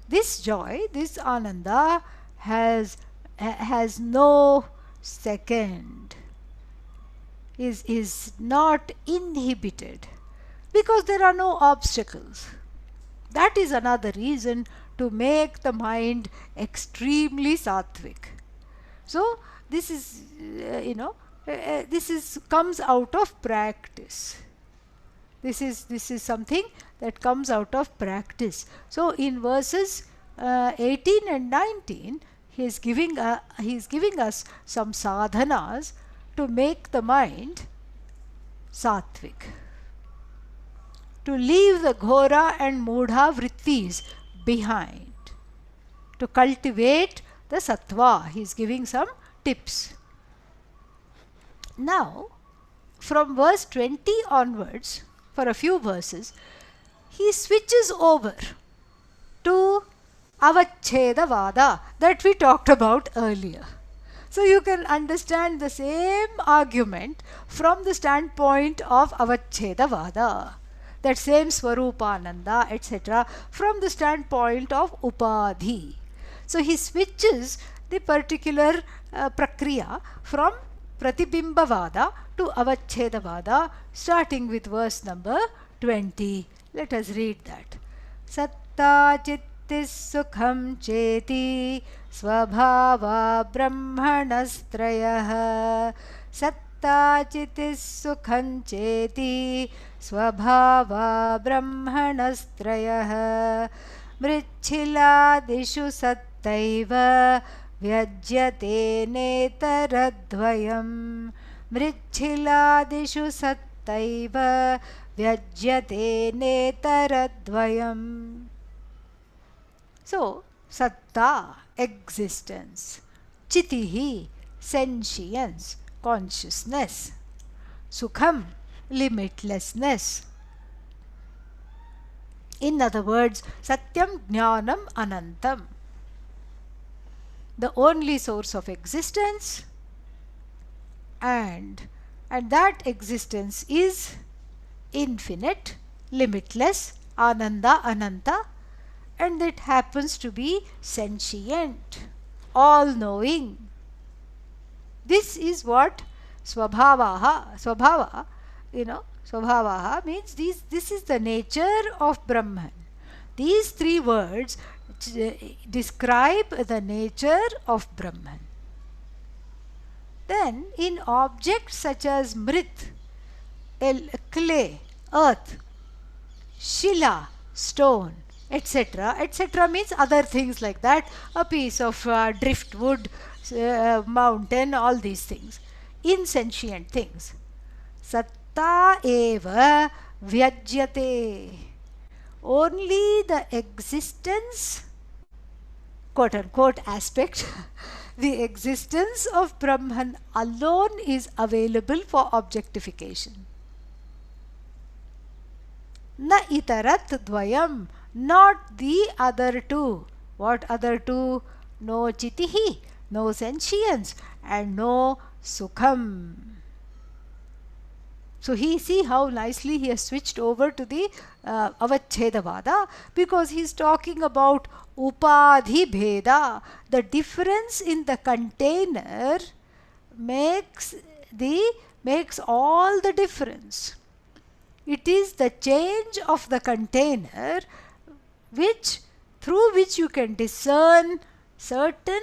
A: This joy, this Ananda has no second, is not inhibited, because there are no obstacles. That is another reason to make the mind extremely sattvic. So this is, comes out of practice. This is something that comes out of practice. So in verses 18 and 19, he is giving us some sadhanas to make the mind sattvic, to leave the Ghora and Mudha vrittis behind, to cultivate the sattva. He is giving some tips. Now, from verse 20 onwards, for a few verses, he switches over to Avachedavada that we talked about earlier. So you can understand the same argument from the standpoint of Avachedavada, that same Swarupananda, etc., from the standpoint of Upadhi. So he switches the particular prakriya from Pratibimbavada to Avachedavada, starting with verse number 20. Let us read that. Satta chittis sukham cheti svabhava brahmanastrayah. Satta chittis sukham cheti svabhava brahmanastrayah. Mrichhiladishu sattaiva vyajyate netaradvayam. Mrichhiladishu sattaiva vyajyate netaradvayam. So, satta, existence, chitihi, sentience, consciousness, sukham, limitlessness. In other words, satyam jnanam anantam, the only source of existence, and that existence is infinite, limitless, ananda, ananta, and it happens to be sentient, all-knowing. This is what Swabhavaha, Swabhavaha means this is the nature of Brahman. These three words describe the nature of Brahman. Then in objects such as Mrit, clay, earth, Shila, stone, etc. etc. means other things like that, a piece of driftwood, mountain, all these things, insentient things. Satta eva vyajyate. Only the existence, quote unquote, aspect, the existence of Brahman alone is available for objectification. Na itarat dvayam, not the other two. What other two? No chitihi, no sentience, and no sukham. So see how nicely he has switched over to the Avachedavada, because he is talking about upadhi bheda. The difference in the container makes all the difference. It is the change of the container through which you can discern certain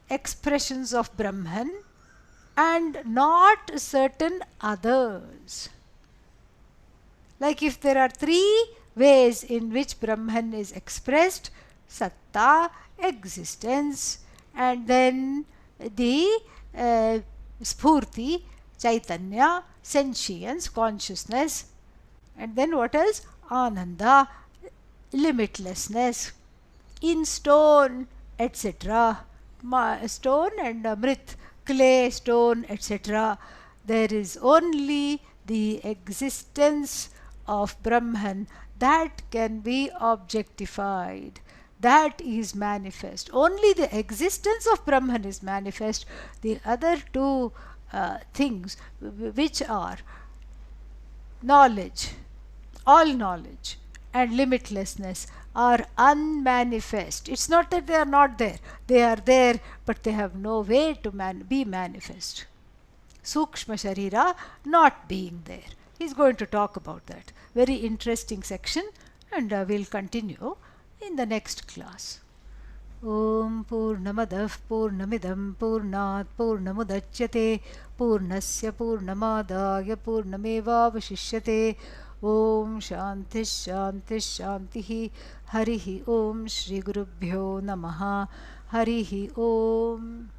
A: expressions of Brahman and not certain others. Like if there are three ways in which Brahman is expressed: Satta, existence, and then the Spurti, Chaitanya, sentience, consciousness, and then what else? Ananda, limitlessness. In stone, etc., stone and Mrit, clay, stone, etc., there is only the existence of Brahman that can be objectified. That is manifest. Only the existence of Brahman is manifest. The other two things, which are knowledge, all knowledge, and limitlessness, are unmanifest. It's not that they are not there. They are there, but they have no way to be manifest. Sukshma Sharira not being there. He's going to talk about that. Very interesting section, and we'll continue in the next class. Om Purnamadav Purnamidam Purnat Purnamudachyate Purnasya Purnamadaya Purnameva Vashishyate. Om Shanti Shanti Shanti. Harihi Om Shri Gurubhyo Namaha. Harihi Om.